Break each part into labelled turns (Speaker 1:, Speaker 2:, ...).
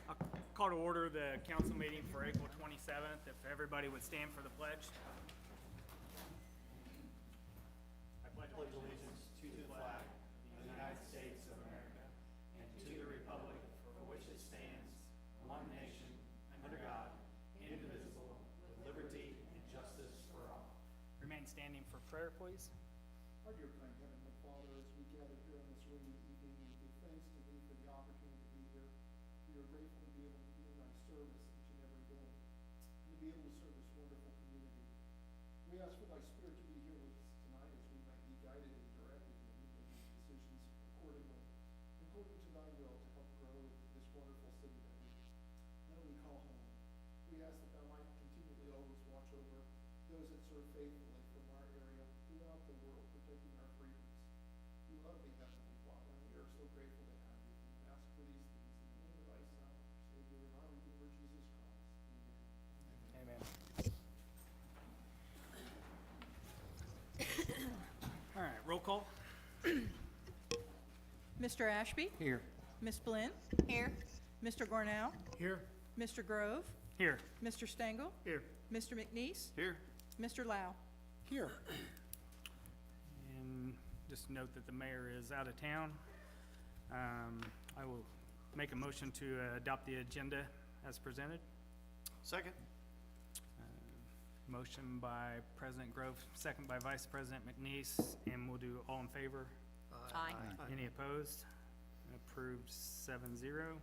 Speaker 1: I'll call to order the council meeting for April 27th. If everybody would stand for the pledge. I pledge
Speaker 2: allegiance to the flag of the United States of America and to the republic for which it stands, one nation, under God, indivisible, with liberty and justice for all.
Speaker 1: Remain standing for prayer, please.
Speaker 3: Our dear kind Heavenly Father, as we gather here in this room this evening, we give thanks to Thee for the opportunity to be here. We are grateful to be able to be in Thy service each and every day, and to be able to serve this wonderful community. We ask for Thy Spirit to be here with us tonight as we might be guided and directed and we make these decisions according to Thy will to help grow this wonderful city that we call home. We ask that Thou might continually always watch over those that serve faithfully from our area throughout the world, protecting our freedoms. We love Thee, Heavenly Father, and we are so grateful to have Thee. We ask for these things in the name of Thy Son, our Savior, and our Redeemer, Jesus Christ. Amen.
Speaker 1: Amen. All right, roll call.
Speaker 4: Mr. Ashby?
Speaker 2: Here.
Speaker 4: Ms. Blinn? Here. Mr. Gornell?
Speaker 2: Here.
Speaker 4: Mr. Grove?
Speaker 1: Here.
Speaker 4: Mr. Stengel?
Speaker 1: Here.
Speaker 4: Mr. McNeese?
Speaker 2: Here.
Speaker 4: Mr. Lau?
Speaker 1: Here. And just note that the mayor is out of town. I will make a motion to adopt the agenda as presented.
Speaker 2: Second.
Speaker 1: Motion by President Grove, second by Vice President McNeese, and we'll do all in favor.
Speaker 4: Aye.
Speaker 1: Any opposed? Approved 7-0.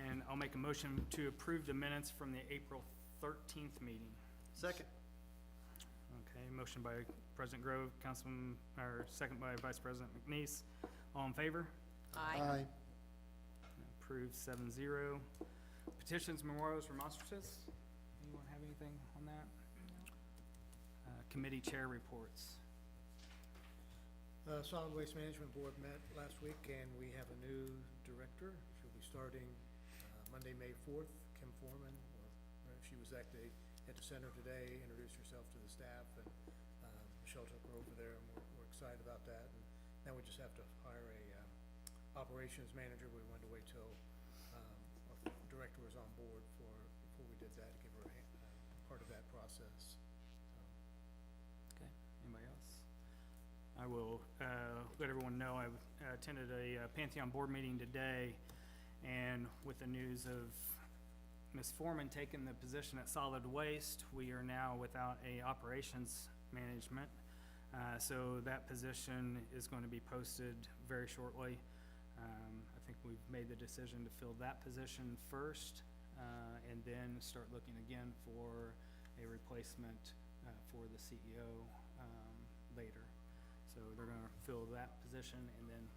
Speaker 1: And I'll make a motion to approve the minutes from the April 13th meeting.
Speaker 2: Second.
Speaker 1: Okay, motion by President Grove, second by Vice President McNeese. All in favor?
Speaker 4: Aye.
Speaker 1: Approved 7-0. Petitions, memorials, remonstrances? Anyone have anything on that? Committee chair reports.
Speaker 5: Solid Waste Management Board met last week, and we have a new director. She'll be starting Monday, May 4th, Kim Foreman. She was actually at the center today, introduced herself to the staff, and Michelle took her over there, and we're excited about that. And now we just have to hire a operations manager. We wanted to wait till our director was on board before we did that, to give her part of that process.
Speaker 1: Okay, anybody else? I will let everyone know I attended a Pantheon board meeting today, and with the news of Ms. Foreman taking the position at Solid Waste, we are now without a operations management. So that position is going to be posted very shortly. I think we've made the decision to fill that position first, and then start looking again for a replacement for the CEO later. So they're gonna fill that position and then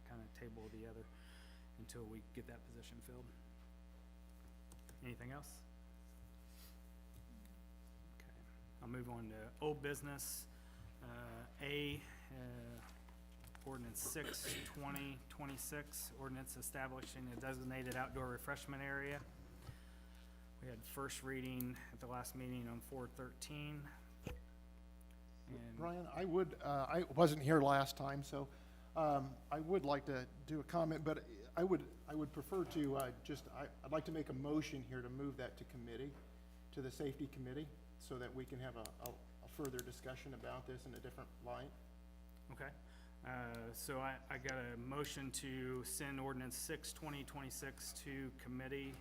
Speaker 1: kind of table the other until we get that position filled. Anything else? Okay, I'll move on to old business. Ordinance 6/2026, ordinance establishing a designated outdoor refreshment area. We had first reading at the last meeting on 4/13. And
Speaker 6: Brian, I wasn't here last time, so I would like to do a comment, but I would prefer to I'd like to make a motion here to move that to committee, to the safety committee, so that we can have a further discussion about this in a different light.
Speaker 1: Okay, so I got a motion to send ordinance 6/2026 to committee.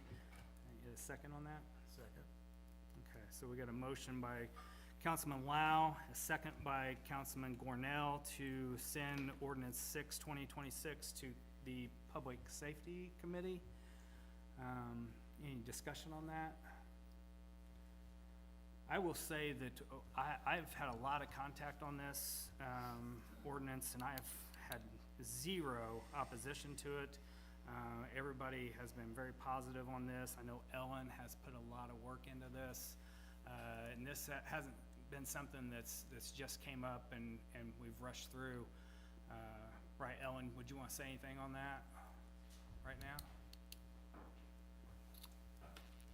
Speaker 1: Get a second on that?
Speaker 5: Second.
Speaker 1: Okay, so we got a motion by Councilman Lau, a second by Councilman Gornell to send ordinance 6/2026 to the Public Safety Committee. Any discussion on that? I will say that I've had a lot of contact on this ordinance, and I have had zero opposition to it. Everybody has been very positive on this. I know Ellen has put a lot of work into this, and this hasn't been something that's just came up and we've rushed through. Right, Ellen, would you want to say anything on that right now?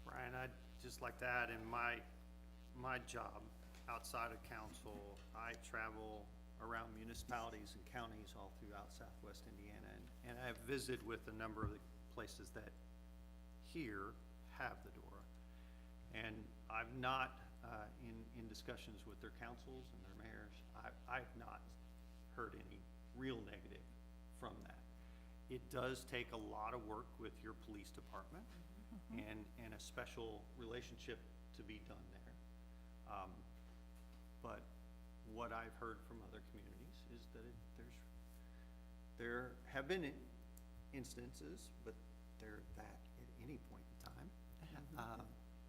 Speaker 7: Brian, I'd just like to add, in my job outside of council, I travel around municipalities and counties all throughout southwest Indiana. And I've visited with a number of the places that here have the DORA. And I've not, in discussions with their councils and their mayors, I've not heard any real negative from that. It does take a lot of work with your police department and a special relationship to be done there. But what I've heard from other communities is that there have been instances, but they're that at any point in time.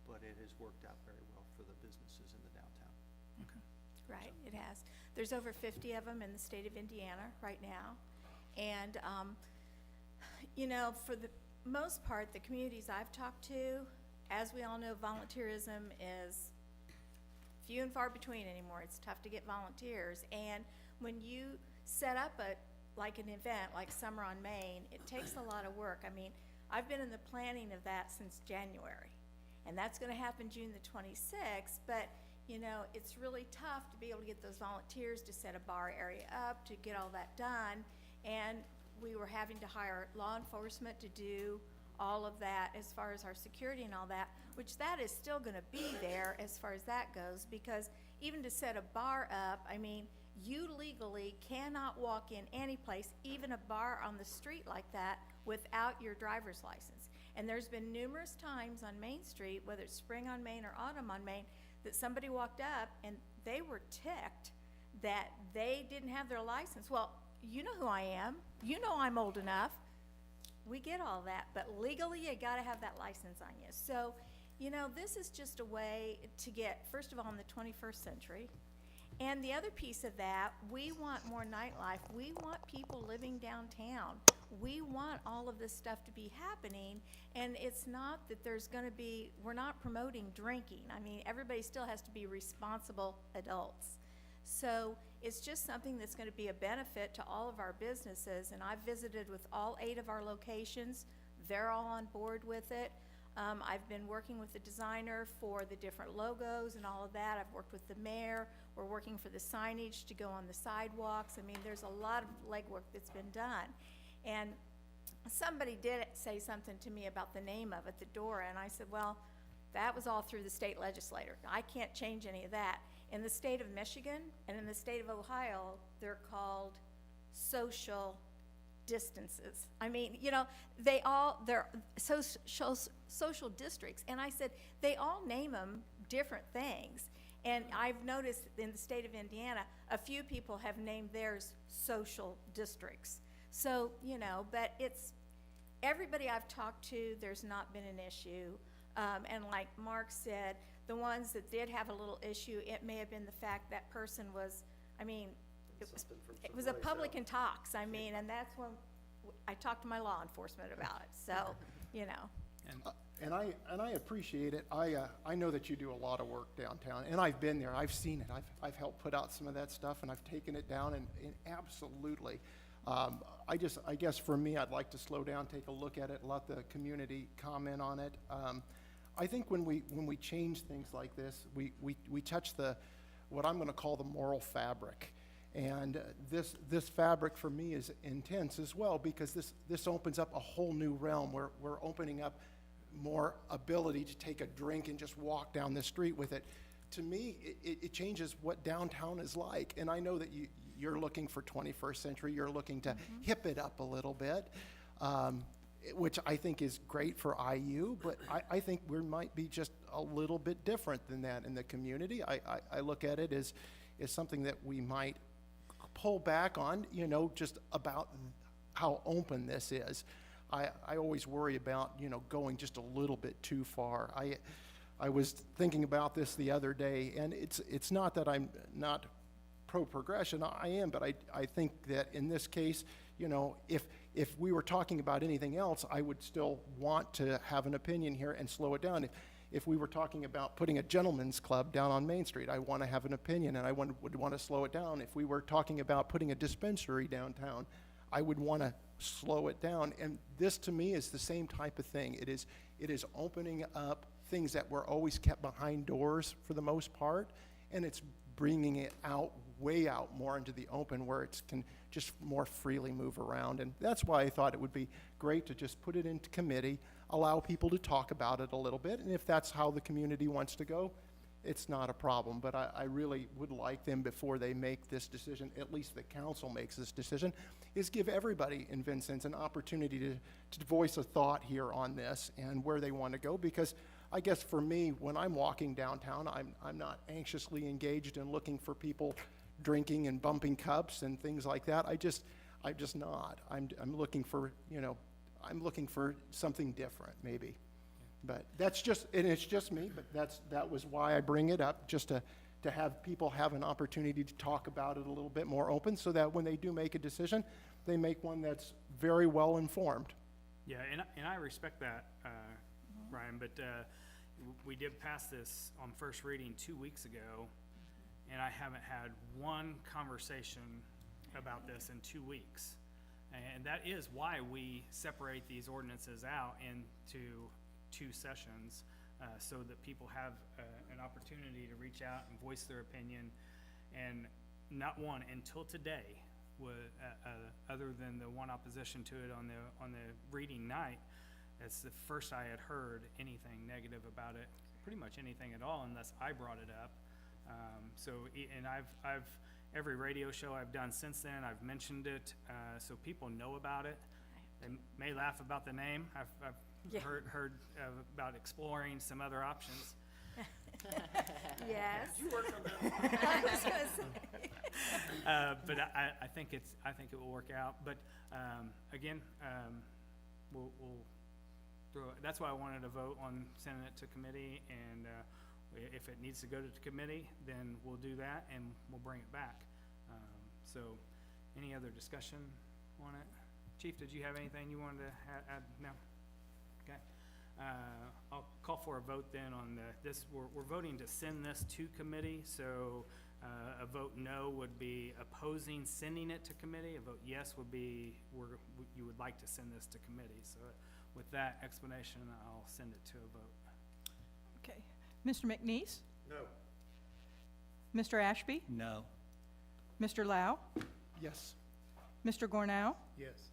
Speaker 7: But it has worked out very well for the businesses in the downtown.
Speaker 8: Right, it has. There's over 50 of them in the state of Indiana right now. And, you know, for the most part, the communities I've talked to, as we all know, volunteerism is few and far between anymore. It's tough to get volunteers. And when you set up like an event like Summer on Main, it takes a lot of work. I mean, I've been in the planning of that since January. And that's gonna happen June the 26th, but you know, it's really tough to be able to get those volunteers to set a bar area up, to get all that done. And we were having to hire law enforcement to do all of that as far as our security and all that, which that is still gonna be there as far as that goes, because even to set a bar up, I mean, you legally cannot walk in any place, even a bar on the street like that, without your driver's license. And there's been numerous times on Main Street, whether it's spring on Main or autumn on Main, that somebody walked up and they were ticked that they didn't have their license. Well, you know who I am. You know I'm old enough. We get all that, but legally you gotta have that license on you. So, you know, this is just a way to get, first of all, in the 21st century. And the other piece of that, we want more nightlife. We want people living downtown. We want all of this stuff to be happening, and it's not that there's gonna be, we're not promoting drinking. I mean, everybody still has to be responsible adults. So it's just something that's gonna be a benefit to all of our businesses, and I've visited with all 8 of our locations. They're all on board with it. I've been working with the designer for the different logos and all of that. I've worked with the mayor. We're working for the signage to go on the sidewalks. I mean, there's a lot of legwork that's been done. And somebody did say something to me about the name of it, the DORA, and I said, well, that was all through the state legislator. I can't change any of that. In the state of Michigan and in the state of Ohio, they're called social distances. I mean, you know, they're social districts. And I said, they all name them different things. And I've noticed in the state of Indiana, a few people have named theirs social districts. So, you know, but it's, everybody I've talked to, there's not been an issue. And like Mark said, the ones that did have a little issue, it may have been the fact that person was, I mean, it was a public intox, I mean, and that's when I talked to my law enforcement about it, so, you know.
Speaker 6: And I appreciate it. I know that you do a lot of work downtown, and I've been there, I've seen it, I've helped put out some of that stuff, and I've taken it down, and absolutely. I guess for me, I'd like to slow down, take a look at it, let the community comment on it. I think when we change things like this, we touch what I'm gonna call the moral fabric. And this fabric for me is intense as well, because this opens up a whole new realm. We're opening up more ability to take a drink and just walk down the street with it. To me, it changes what downtown is like. And I know that you're looking for 21st century, you're looking to hip it up a little bit, which I think is great for IU, but I think we might be just a little bit different than that in the community. I look at it as something that we might pull back on, you know, just about how open this is. I always worry about, you know, going just a little bit too far. I was thinking about this the other day, and it's not that I'm not pro-progression, I am, but I think that in this case, you know, if we were talking about anything else, I would still want to have an opinion here and slow it down. If we were talking about putting a gentleman's club down on Main Street, I want to have an opinion, and I would want to slow it down. If we were talking about putting a dispensary downtown, I would want to slow it down. And this, to me, is the same type of thing. It is opening up things that were always kept behind doors for the most part, and it's bringing it out way out more into the open where it can just more freely move around. And that's why I thought it would be great to just put it into committee, allow people to talk about it a little bit, and if that's how the community wants to go, it's not a problem. But I really would like them, before they make this decision, at least the council makes this decision, is give everybody in Vincennes an opportunity to voice a thought here on this and where they want to go. Because I guess for me, when I'm walking downtown, I'm not anxiously engaged in looking for people drinking and bumping cups and things like that. I'm just not. I'm looking for, I'm looking for something different, maybe. But that's just, and it's just me, but that was why I bring it up, just to have people have an opportunity to talk about it a little bit more open, so that when they do make a decision, they make one that's very well informed.
Speaker 1: Yeah, and I respect that, Ryan, but we did pass this on first reading 2 weeks ago, and I haven't had one conversation about this in 2 weeks. And that is why we separate these ordinances out into 2 sessions, so that people have an opportunity to reach out and voice their opinion. And not one until today, other than the one opposition to it on the reading night, that's the first I had heard anything negative about it, pretty much anything at all, unless I brought it up. And I've every radio show I've done since then, I've mentioned it, so people know about it. They may laugh about the name. I've heard about exploring some other options.
Speaker 8: Yes.
Speaker 2: You worked on that.
Speaker 8: I was gonna say.
Speaker 1: But I think it will work out. But again, we'll throw it. That's why I wanted to vote on sending it to committee, and if it needs to go to committee, then we'll do that and we'll bring it back. So, any other discussion on it? Chief, did you have anything you wanted to add? No? Okay. I'll call for a vote then on this. We're voting to send this to committee, so a vote no would be opposing sending it to committee. A vote yes would be you would like to send this to committee. So with that explanation, I'll send it to a vote.
Speaker 4: Okay. Mr. McNeese?
Speaker 7: No.
Speaker 4: Mr. Ashby?
Speaker 2: No.
Speaker 4: Mr. Lau?
Speaker 6: Yes.
Speaker 4: Mr. Gornow?
Speaker 5: Yes.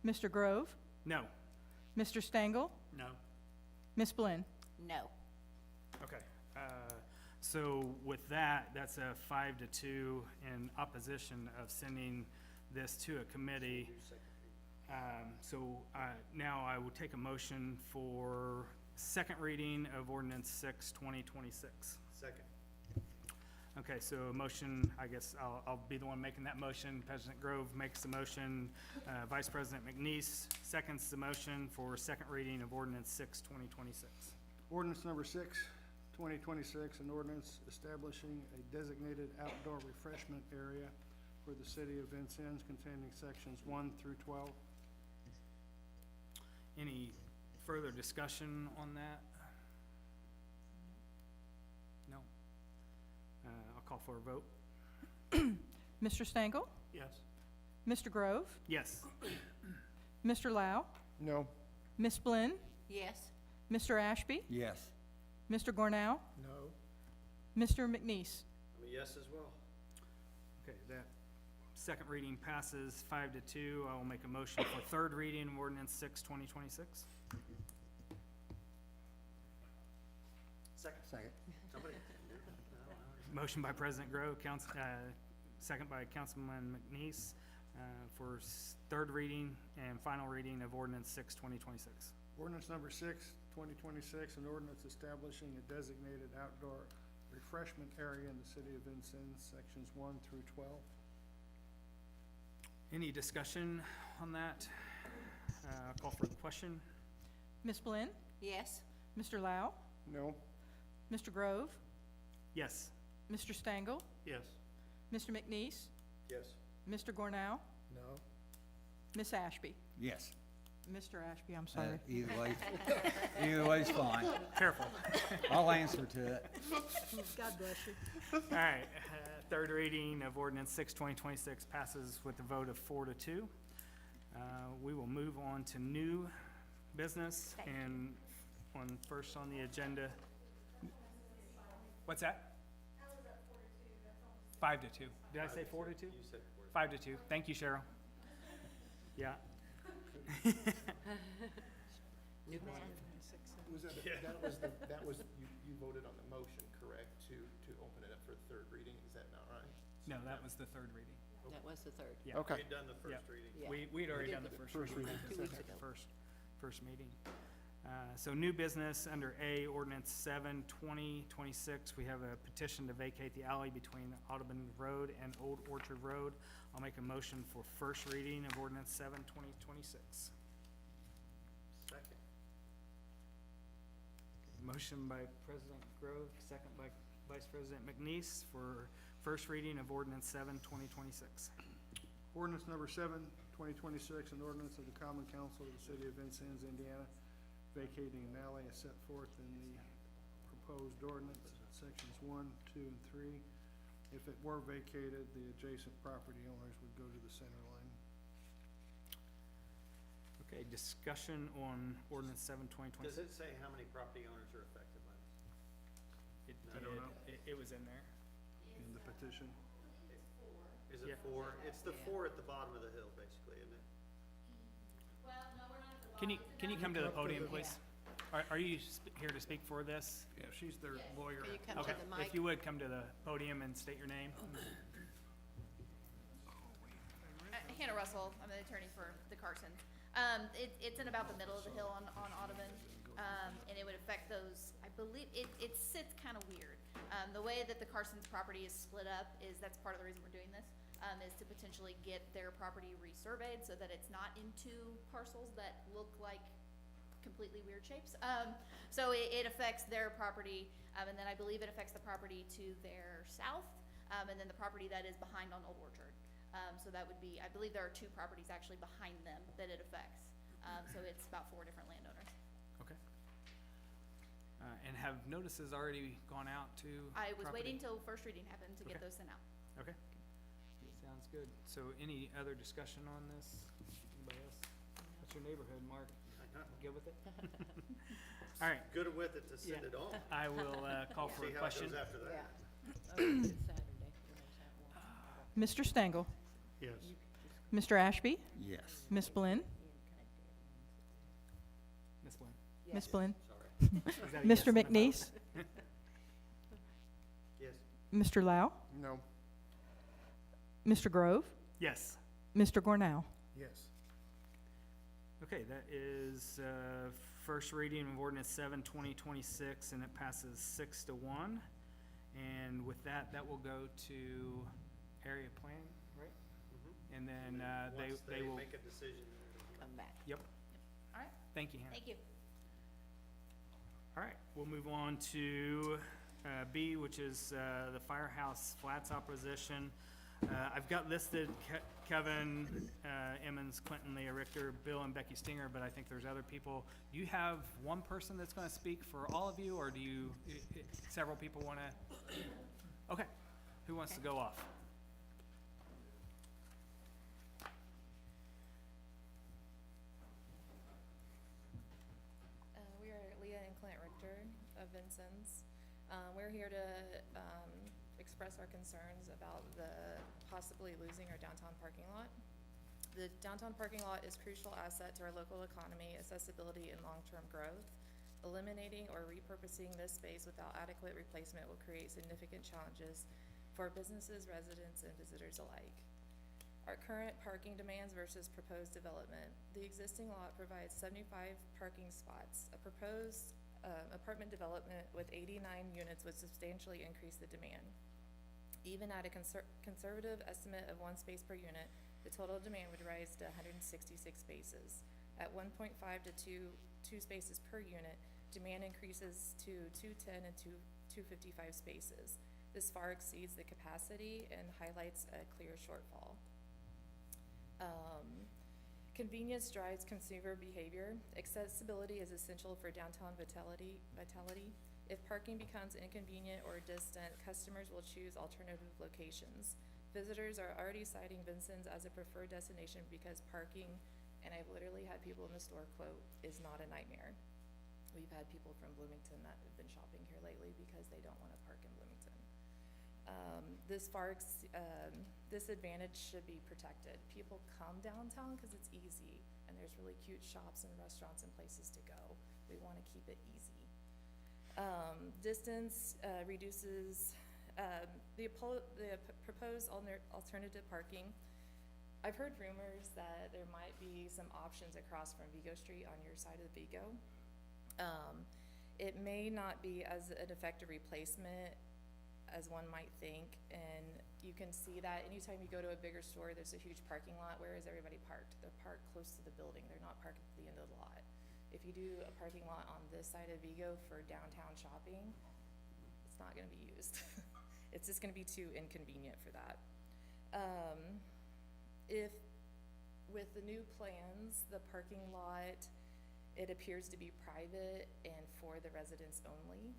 Speaker 4: Mr. Grove?
Speaker 1: No.
Speaker 4: Mr. Stangle?
Speaker 1: No.
Speaker 4: Ms. Blinn?
Speaker 8: No.
Speaker 1: Okay. So with that, that's a 5-2 in opposition of sending this to a committee. Now I will take a motion for second reading of ordinance 6/2026.
Speaker 7: Second.
Speaker 1: Okay, so a motion, I guess I'll be the one making that motion. President Grove makes the motion. Vice President McNeese seconds the motion for second reading of ordinance 6/2026.
Speaker 3: Ordinance number 6, 2026, an ordinance establishing a designated outdoor refreshment area for the city of Vincennes containing sections 1 through 12.
Speaker 1: Any further discussion on that? No? I'll call for a vote.
Speaker 4: Mr. Stangle?
Speaker 2: Yes.
Speaker 4: Mr. Grove?
Speaker 1: Yes.
Speaker 4: Mr. Lau?
Speaker 6: No.
Speaker 4: Ms. Blinn?
Speaker 8: Yes.
Speaker 4: Mr. Ashby?
Speaker 2: Yes.
Speaker 4: Mr. Gornow?
Speaker 5: No.
Speaker 4: Mr. McNeese?
Speaker 7: I'm a yes as well.
Speaker 1: Okay, that second reading passes 5-2. I will make a motion for third reading of ordinance 6/2026.
Speaker 2: Second.
Speaker 7: Somebody?
Speaker 1: Motion by President Grove, second by Councilman McNeese, for third reading and final reading of ordinance 6/2026.
Speaker 3: Ordinance number 6, 2026, an ordinance establishing a designated outdoor refreshment area in the city of Vincennes, sections 1 through 12.
Speaker 1: Any discussion on that? Call for the question.
Speaker 4: Ms. Blinn?
Speaker 8: Yes.
Speaker 4: Mr. Lau?
Speaker 6: No.
Speaker 4: Mr. Grove?
Speaker 1: Yes.
Speaker 4: Mr. Stangle?
Speaker 2: Yes.
Speaker 4: Mr. McNeese?
Speaker 7: Yes.
Speaker 4: Mr. Gornow?
Speaker 5: No.
Speaker 4: Ms. Ashby?
Speaker 2: Yes.
Speaker 4: Mr. Ashby, I'm sorry.
Speaker 2: Either way's fine.
Speaker 1: Careful.
Speaker 2: I'll answer to it.
Speaker 4: God bless you.
Speaker 1: All right, third reading of ordinance 6/2026 passes with a vote of 4-2. We will move on to new business,
Speaker 8: Thank you.
Speaker 1: and first on the agenda. What's that? 5 to 2. Did I say 4 to 2?
Speaker 7: You said 4.
Speaker 1: 5 to 2. Thank you, Cheryl. Yeah.
Speaker 6: That was, you voted on the motion, correct, to open it up for the third reading, is that not right?
Speaker 1: No, that was the third reading.
Speaker 9: That was the third.
Speaker 1: Yeah.
Speaker 6: Okay.
Speaker 7: We'd done the
Speaker 1: Yeah.
Speaker 7: first reading.
Speaker 9: Yeah.
Speaker 1: We'd already
Speaker 9: did
Speaker 1: done the
Speaker 9: the
Speaker 1: first
Speaker 6: first
Speaker 1: reading.
Speaker 9: reading 2 weeks ago.
Speaker 1: First meeting. So new business under A, ordinance 7/2026. We have a petition to vacate the alley between Audubon Road and Old Orchard Road. I'll make a motion for first reading of ordinance 7/2026.
Speaker 7: Second.
Speaker 1: Motion by President Grove, second by Vice President McNeese for first reading of ordinance 7/2026.
Speaker 3: Ordinance number 7/2026, an ordinance of the Common Council of the City of Vincennes, Indiana, vacating an alley as set forth in the proposed ordinance, sections 1, 2, and 3. If it were vacated, the adjacent property owners would go to the center line.
Speaker 1: Okay, discussion on ordinance 7/2026.
Speaker 7: Does it say how many property owners are affected by this?
Speaker 1: It
Speaker 3: I don't
Speaker 1: did.
Speaker 3: know.
Speaker 1: It was in there.
Speaker 3: In the petition.
Speaker 7: Is
Speaker 1: Yeah.
Speaker 7: it 4? It's the 4 at the bottom of the hill, basically, isn't it?
Speaker 1: Can you come to the podium, please? Are you here to speak for this?
Speaker 3: Yeah, she's their lawyer.
Speaker 9: Can you come to
Speaker 1: Okay,
Speaker 9: the mic?
Speaker 1: if you would, come to the podium and state your name.
Speaker 10: Hannah Russell, I'm the attorney for the Carsons. It's in about the middle of the hill on Audubon, and it would affect those, I believe, it sits kind of weird. The way that the Carsons property is split up is, that's part of the reason we're doing this, is to potentially get their property resurveyed so that it's not in two parcels that look like completely weird shapes. So it affects their property, and then I believe it affects the property to their south, and then the property that is behind on Old Orchard. So that would be, I believe there are 2 properties actually behind them that it affects. So it's about 4 different landowners.
Speaker 1: Okay. And have notices already gone out to
Speaker 10: I was
Speaker 1: property?
Speaker 10: waiting till first reading happened to get
Speaker 1: Okay.
Speaker 10: those sent out.
Speaker 1: Okay. Sounds good. So any other discussion on this? Anybody else? What's your neighborhood, Mark? Good with it? All right,
Speaker 7: Good with it to send
Speaker 1: Yeah.
Speaker 7: it on.
Speaker 1: I will call for
Speaker 7: See
Speaker 1: a
Speaker 7: how it
Speaker 1: question.
Speaker 7: goes after
Speaker 9: Yeah.
Speaker 7: that.
Speaker 9: Oh, it's Saturday.
Speaker 4: Mr. Stengel?
Speaker 3: Yes.
Speaker 4: Mr. Ashby?
Speaker 11: Yes.
Speaker 4: Ms. Blinn?
Speaker 1: Ms. Lynn.
Speaker 4: Ms. Blinn?
Speaker 1: Is that a yes
Speaker 4: Mr.
Speaker 1: on the vote?
Speaker 4: McNeese?
Speaker 7: Yes.
Speaker 4: Mr. Lau?
Speaker 6: No.
Speaker 4: Mr. Grove?
Speaker 1: Yes.
Speaker 4: Mr. Gornell?
Speaker 5: Yes.
Speaker 1: Okay, that is first reading of ordinance 7/2026, and it passes 6-1. And with that, that will go to area plan, right? And then
Speaker 7: Once
Speaker 1: they will,
Speaker 7: make a decision.
Speaker 9: Come back.
Speaker 1: yep.
Speaker 10: All right,
Speaker 1: Thank you, Hannah.
Speaker 10: thank you.
Speaker 1: All right, we'll move on to B, which is the Firehouse Flats opposition. I've got listed Kevin Emmons, Quentin Leah Richter, Bill and Becky Stinger, but I think there's other people. Do you have one person that's going to speak for all of you, or do you, several people want to? Okay, who wants to go off?
Speaker 12: We are Leah and Clint Richter of Vincennes. We're here to express our concerns about the possibly losing our downtown parking lot. The downtown parking lot is a crucial asset to our local economy, accessibility, and long-term growth. Eliminating or repurposing this space without adequate replacement will create significant challenges for businesses, residents, and visitors alike. Our current parking demands versus proposed development. The existing lot provides 75 parking spots. A proposed apartment development with 89 units would substantially increase the demand. Even at a conservative estimate of 1 space per unit, the total demand would rise to 166 spaces. At 1.5 to 2 spaces per unit, demand increases to 210 and 255 spaces. This far exceeds the capacity and highlights a clear shortfall. Convenience drives consumer behavior. Accessibility is essential for downtown vitality. If parking becomes inconvenient or distant, customers will choose alternative locations. Visitors are already citing Vincennes as a preferred destination because parking, and I've literally had people in the store quote, is not a nightmare. We've had people from Bloomington that have been shopping here lately because they don't want to park in Bloomington. This advantage should be protected. People come downtown because it's easy, and there's really cute shops and restaurants and places to go. We want to keep it easy. Distance reduces the proposed alternative parking. I've heard rumors that there might be some options across from Vigo Street on your side of Vigo. It may not be as an effective replacement as one might think, and you can see that anytime you go to a bigger store, there's a huge parking lot. Where is everybody parked? They're parked close to the building. They're not parked at the end of the lot. If you do a parking lot on this side of Vigo for downtown shopping, it's not gonna be used. It's just gonna be too inconvenient for that. If, with the new plans, the parking lot, it appears to be private and for the residents only.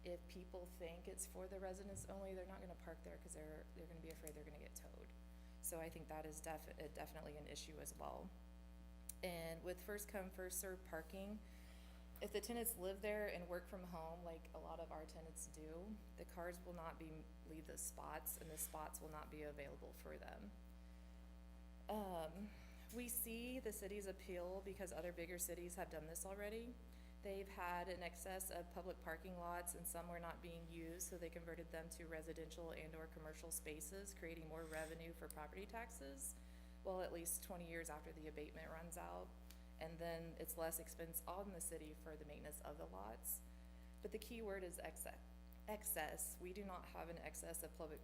Speaker 12: If people think it's for the residents only, they're not gonna park there because they're gonna be afraid they're gonna get towed. So I think that is definitely an issue as well. And with first come, first served parking, if the tenants live there and work from home, like a lot of our tenants do, the cars will not leave the spots, and the spots will not be available for them. We see the city's appeal because other bigger cities have done this already. They've had an excess of public parking lots, and some were not being used, so they converted them to residential and or commercial spaces, creating more revenue for property taxes, well, at least 20 years after the abatement runs out. And then it's less expense on the city for the maintenance of the lots. But the key word is excess. We do not have an excess of public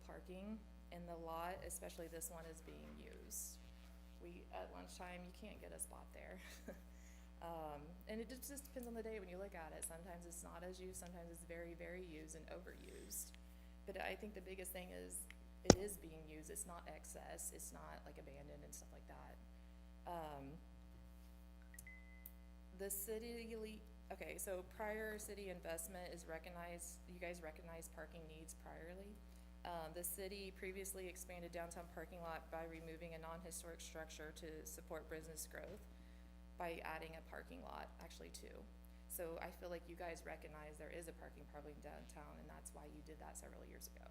Speaker 12: parking in the lot, especially this one is being used. At lunchtime, you can't get a spot there. And it just depends on the day when you look at it. Sometimes it's not as used, sometimes it's very, very used and overused. But I think the biggest thing is it is being used, it's not excess, it's not like abandoned and stuff like that. The city, okay, so prior city investment is recognized, you guys recognize parking needs priorly. The city previously expanded downtown parking lot by removing a non-historic structure to support business growth by adding a parking lot, actually two. So I feel like you guys recognize there is a parking problem downtown, and that's why you did that several years ago.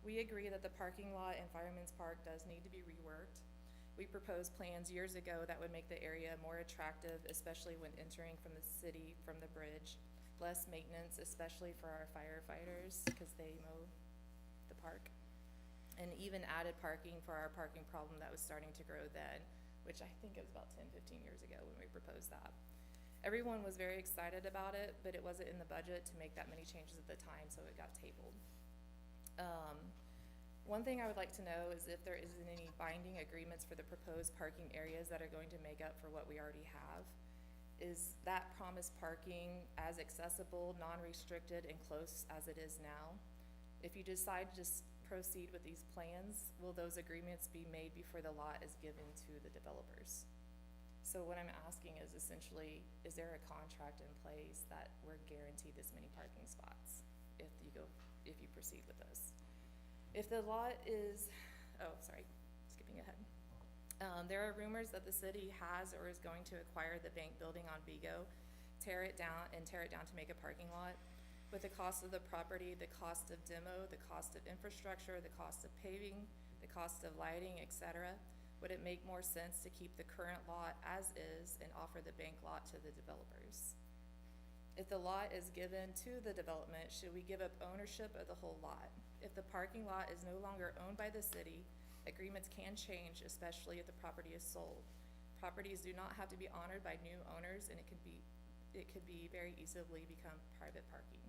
Speaker 12: We agree that the parking lot in Fireman's Park does need to be reworked. We proposed plans years ago that would make the area more attractive, especially when entering from the city, from the bridge. Less maintenance, especially for our firefighters, because they mow the park. And even added parking for our parking problem that was starting to grow then, which I think it was about 10, 15 years ago when we proposed that. Everyone was very excited about it, but it wasn't in the budget to make that many changes at the time, so it got tabled. One thing I would like to know is if there isn't any binding agreements for the proposed parking areas that are going to make up for what we already have. Is that promised parking as accessible, non-restricted, and close as it is now? If you decide to just proceed with these plans, will those agreements be made before the lot is given to the developers? So what I'm asking is essentially, is there a contract in place that we're guaranteed this many parking spots if you proceed with this? If the lot is, skipping ahead. There are rumors that the city has or is going to acquire the bank building on Vigo, tear it down to make a parking lot. With the cost of the property, the cost of demo, the cost of infrastructure, the cost of paving, the cost of lighting, etc., would it make more sense to keep the current lot as is and offer the bank lot to the developers? If the lot is given to the development, should we give up ownership of the whole lot? If the parking lot is no longer owned by the city, agreements can change, especially if the property is sold. Properties do not have to be honored by new owners, and it could be very easily become private parking.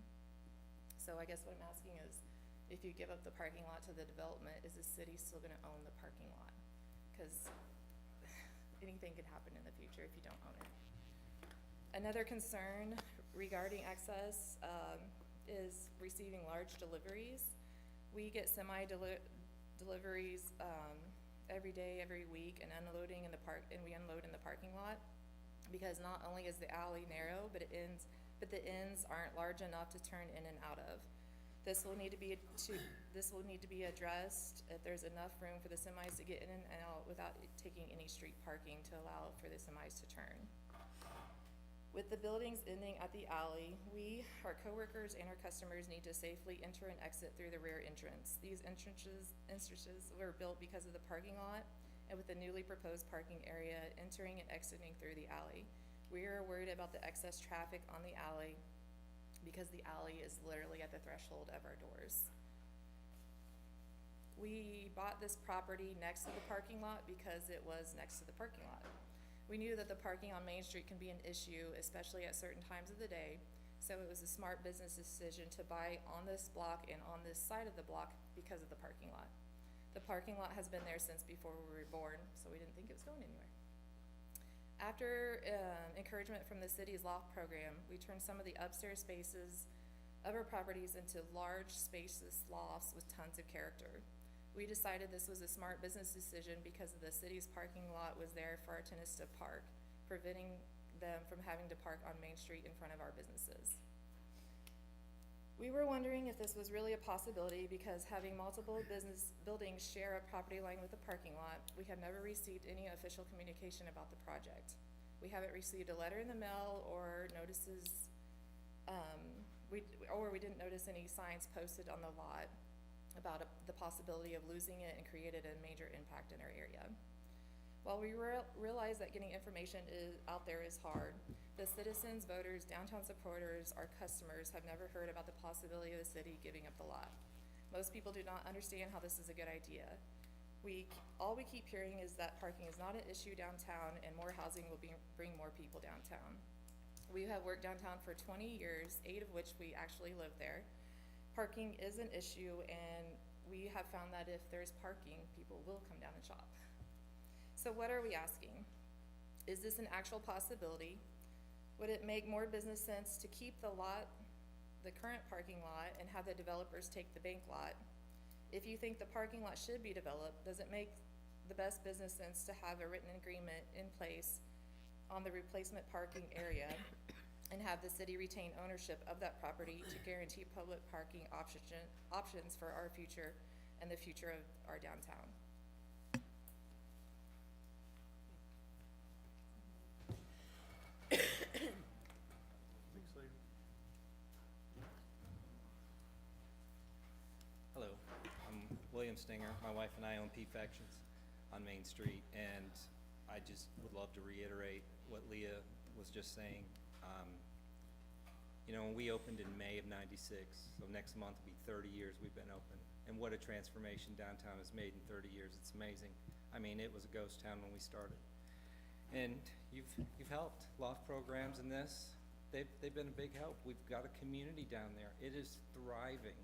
Speaker 12: So I guess what I'm asking is, if you give up the parking lot to the development, is the city still gonna own the parking lot? Because anything could happen in the future if you don't own it. Another concern regarding access is receiving large deliveries. We get deliveries every day, every week, and unloading in the park, and we unload in the parking lot, because not only is the alley narrow, but the ends aren't large enough to turn in and out of. This will need to be addressed if there's enough room for the semis to get in and out without taking any street parking to allow for the semis to turn. With the buildings ending at the alley, we, our coworkers, and our customers need to safely enter and exit through the rear entrance. These entrances were built because of the parking lot and with the newly proposed parking area entering and exiting through the alley. We are worried about the excess traffic on the alley because the alley is literally at the threshold of our doors. We bought this property next to the parking lot because it was next to the parking lot. We knew that the parking on Main Street can be an issue, especially at certain times of the day, so it was a smart business decision to buy on this block and on this side of the block because of the parking lot. The parking lot has been there since before we were born, so we didn't think it was going anywhere. After encouragement from the city's loft program, we turned some of the upstairs spaces of our properties into large, spacious lofts with tons of character. We decided this was a smart business decision because the city's parking lot was there for our tenants to park, preventing them from having to park on Main Street in front of our businesses. We were wondering if this was really a possibility because having multiple business buildings share a property line with a parking lot, we have never received any official communication about the project. We haven't received a letter in the mail or notices, we didn't notice any signs posted on the lot about the possibility of losing it and created a major impact in our area. While we realize that getting information out there is hard, the citizens, voters, downtown supporters, our customers have never heard about the possibility of the city giving up the lot. Most people do not understand how this is a good idea. All we keep hearing is that parking is not an issue downtown and more housing will bring more people downtown. We have worked downtown for 20 years, 8 of which we actually live there. Parking is an issue, and we have found that if there's parking, people will come down and shop. So what are we asking? Is this an actual possibility? Would it make more business sense to keep the lot, the current parking lot, and have the developers take the bank lot? If you think the parking lot should be developed, does it make the best business sense to have a written agreement in place on the replacement parking area and have the city retain ownership of that property to guarantee public parking options for our future and the future of our downtown?
Speaker 11: Hello, I'm William Stinger. My wife and I own P-Factions on Main Street, and I just would love to reiterate what Leah was just saying. You know, when we opened in May of '96, so next month will be 30 years we've been open. And what a transformation downtown has made in 30 years. It's amazing. I mean, it was a ghost town when we started. And you've helped. Loft programs and this, they've been a big help. We've got a community down there. It is thriving.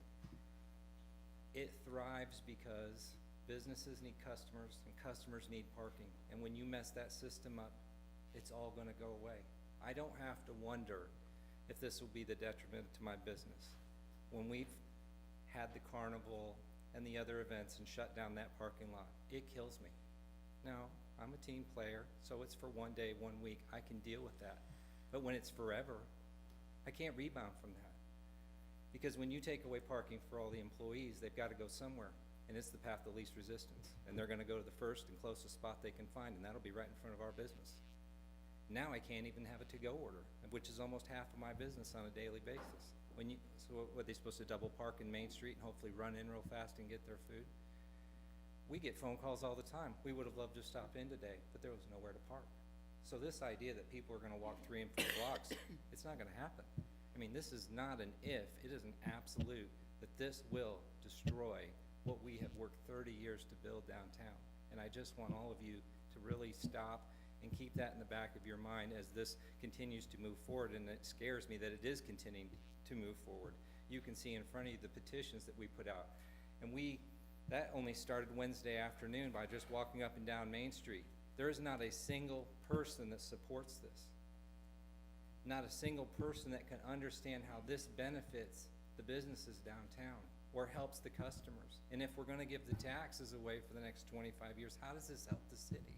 Speaker 11: It thrives because businesses need customers and customers need parking. And when you mess that system up, it's all gonna go away. I don't have to wonder if this will be the detriment to my business. When we've had the carnival and the other events and shut down that parking lot, it kills me. Now, I'm a team player, so it's for one day, 1 week, I can deal with that. But when it's forever, I can't rebound from that. Because when you take away parking for all the employees, they've gotta go somewhere, and it's the path of least resistance. And they're gonna go to the first and closest spot they can find, and that'll be right in front of our business. Now I can't even have a to-go order, which is almost half of my business on a daily basis. So what, they supposed to double park in Main Street and hopefully run in real fast and get their food? We get phone calls all the time. We would have loved to stop in today, but there was nowhere to park. So this idea that people are gonna walk 3 and 4 blocks, it's not gonna happen. I mean, this is not an if, it is an absolute that this will destroy what we have worked 30 years to build downtown. And I just want all of you to really stop and keep that in the back of your mind as this continues to move forward, and it scares me that it is continuing to move forward. You can see in front of you the petitions that we put out. And that only started Wednesday afternoon by just walking up and down Main Street. There is not a single person that supports this. Not a single person that can understand how this benefits the businesses downtown or helps the customers. And if we're gonna give the taxes away for the next 25 years, how does this help the city?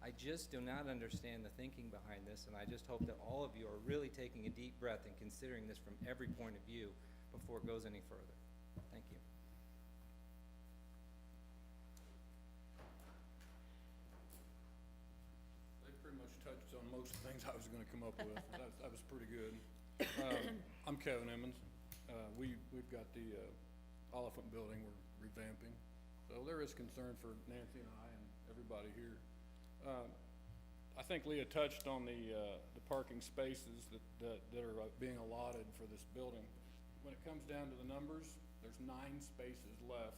Speaker 11: I just do not understand the thinking behind this, and I just hope that all of you are really taking a deep breath and considering this from every point of view before it goes any further. Thank you.
Speaker 13: They pretty much touched on most of the things I was gonna come up with. That was pretty good. I'm Kevin Emmons. We've got the Oliphant Building we're revamping. So there is concern for Nancy and I and everybody here. I think Leah touched on the parking spaces that are being allotted for this building. When it comes down to the numbers, there's 9 spaces left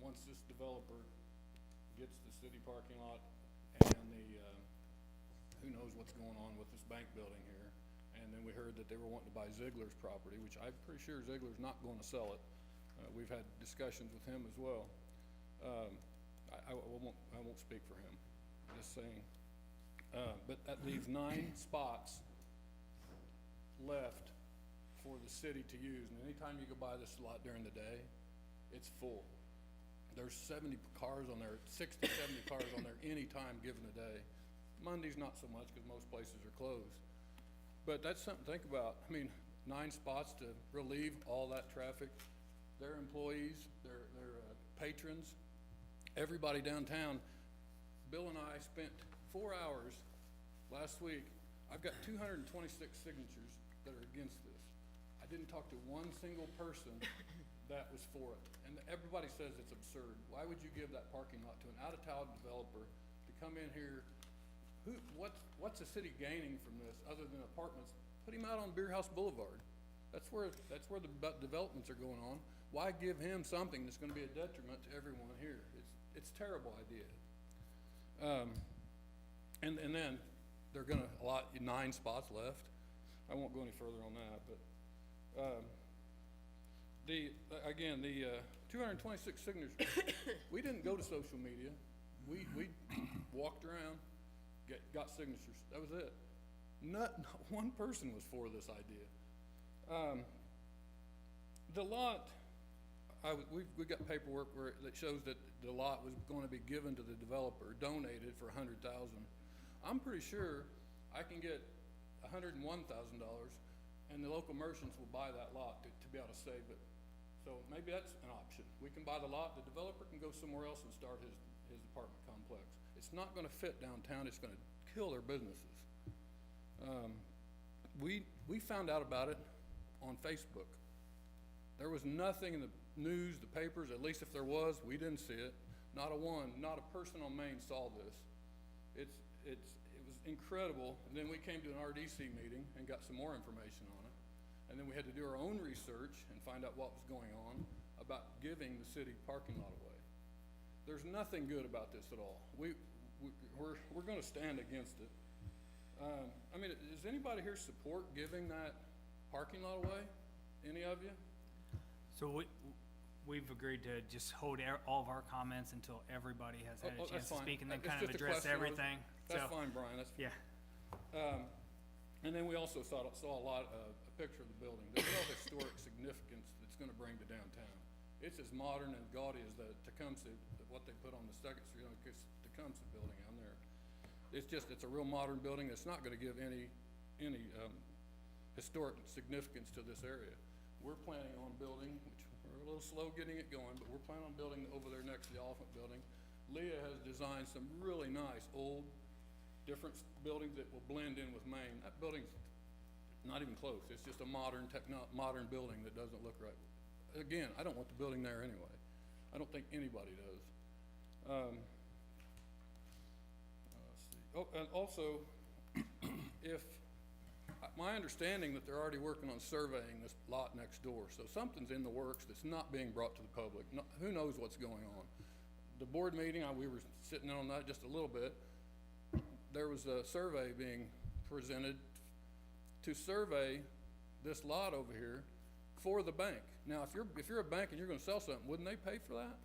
Speaker 13: once this developer gets the city parking lot and who knows what's going on with this bank building here. And then we heard that they were wanting to buy Ziegler's property, which I'm pretty sure Ziegler's not going to sell it. We've had discussions with him as well. I won't speak for him, just saying. But that leaves 9 spots left for the city to use. And anytime you go by this lot during the day, it's full. There's 70 cars on there, 60, 70 cars on there any time given the day. Monday's not so much because most places are closed. But that's something to think about. I mean, 9 spots to relieve all that traffic. Their employees, their patrons, everybody downtown. Bill and I spent 4 hours last week. I've got 226 signatures that are against this. I didn't talk to one single person that was for it. And everybody says it's absurd. Why would you give that parking lot to an out-of-town developer to come in here? What's the city gaining from this other than apartments? Put him out on Beer House Boulevard. That's where the developments are going on. Why give him something that's gonna be a detriment to everyone here? It's a terrible idea. And then they're gonna allot 9 spots left. I won't go any further on that, but the 226 signatures. We didn't go to social media. We walked around, got signatures. That was it. Not one person was for this idea. The lot, we got paperwork that shows that the lot was going to be given to the developer, donated for $100,000. I'm pretty sure I can get $101,000, and the local merchants will buy that lot to be able to save it. So maybe that's an option. We can buy the lot, the developer can go somewhere else and start his apartment complex. It's not gonna fit downtown, it's gonna kill their businesses. We found out about it on Facebook. There was nothing in the news, the papers, at least if there was, we didn't see it. Not a person on Main saw this. It was incredible. And then we came to an RDC meeting and got some more information on it. And then we had to do our own research and find out what was going on about giving the city parking lot away. There's nothing good about this at all. We're gonna stand against it. I mean, does anybody here support giving that parking lot away? Any of you?
Speaker 1: So we've agreed to just hold all of our comments until everybody has had a chance to speak and then
Speaker 13: It's
Speaker 1: kind of
Speaker 13: just a
Speaker 1: address
Speaker 13: question.
Speaker 1: everything.
Speaker 13: That's
Speaker 1: So,
Speaker 13: fine, Brian, that's fine.
Speaker 1: yeah.
Speaker 13: And then we also saw a picture of the building. There's real historic significance that's gonna bring to downtown. It's as modern and gaudy as the Tecumseh, what they put on the Second Street, Tecumseh building on there. It's a real modern building that's not gonna give any historic significance to this area. We're planning on building, which we're a little slow getting it going, but we're planning on building over there next to the Oliphant Building. Leah has designed some really nice, old, different buildings that will blend in with Main. That building's not even close. It's just a modern building that doesn't look right. Again, I don't want the building there anyway. I don't think anybody does. Let's see. Oh, and also, my understanding that they're already working on surveying this lot next door, so something's in the works that's not being brought to the public. Who knows what's going on? The board meeting, we were sitting in on that just a little bit. There was a survey being presented to survey this lot over here for the bank. Now, if you're a bank and you're gonna sell something, wouldn't they pay for that?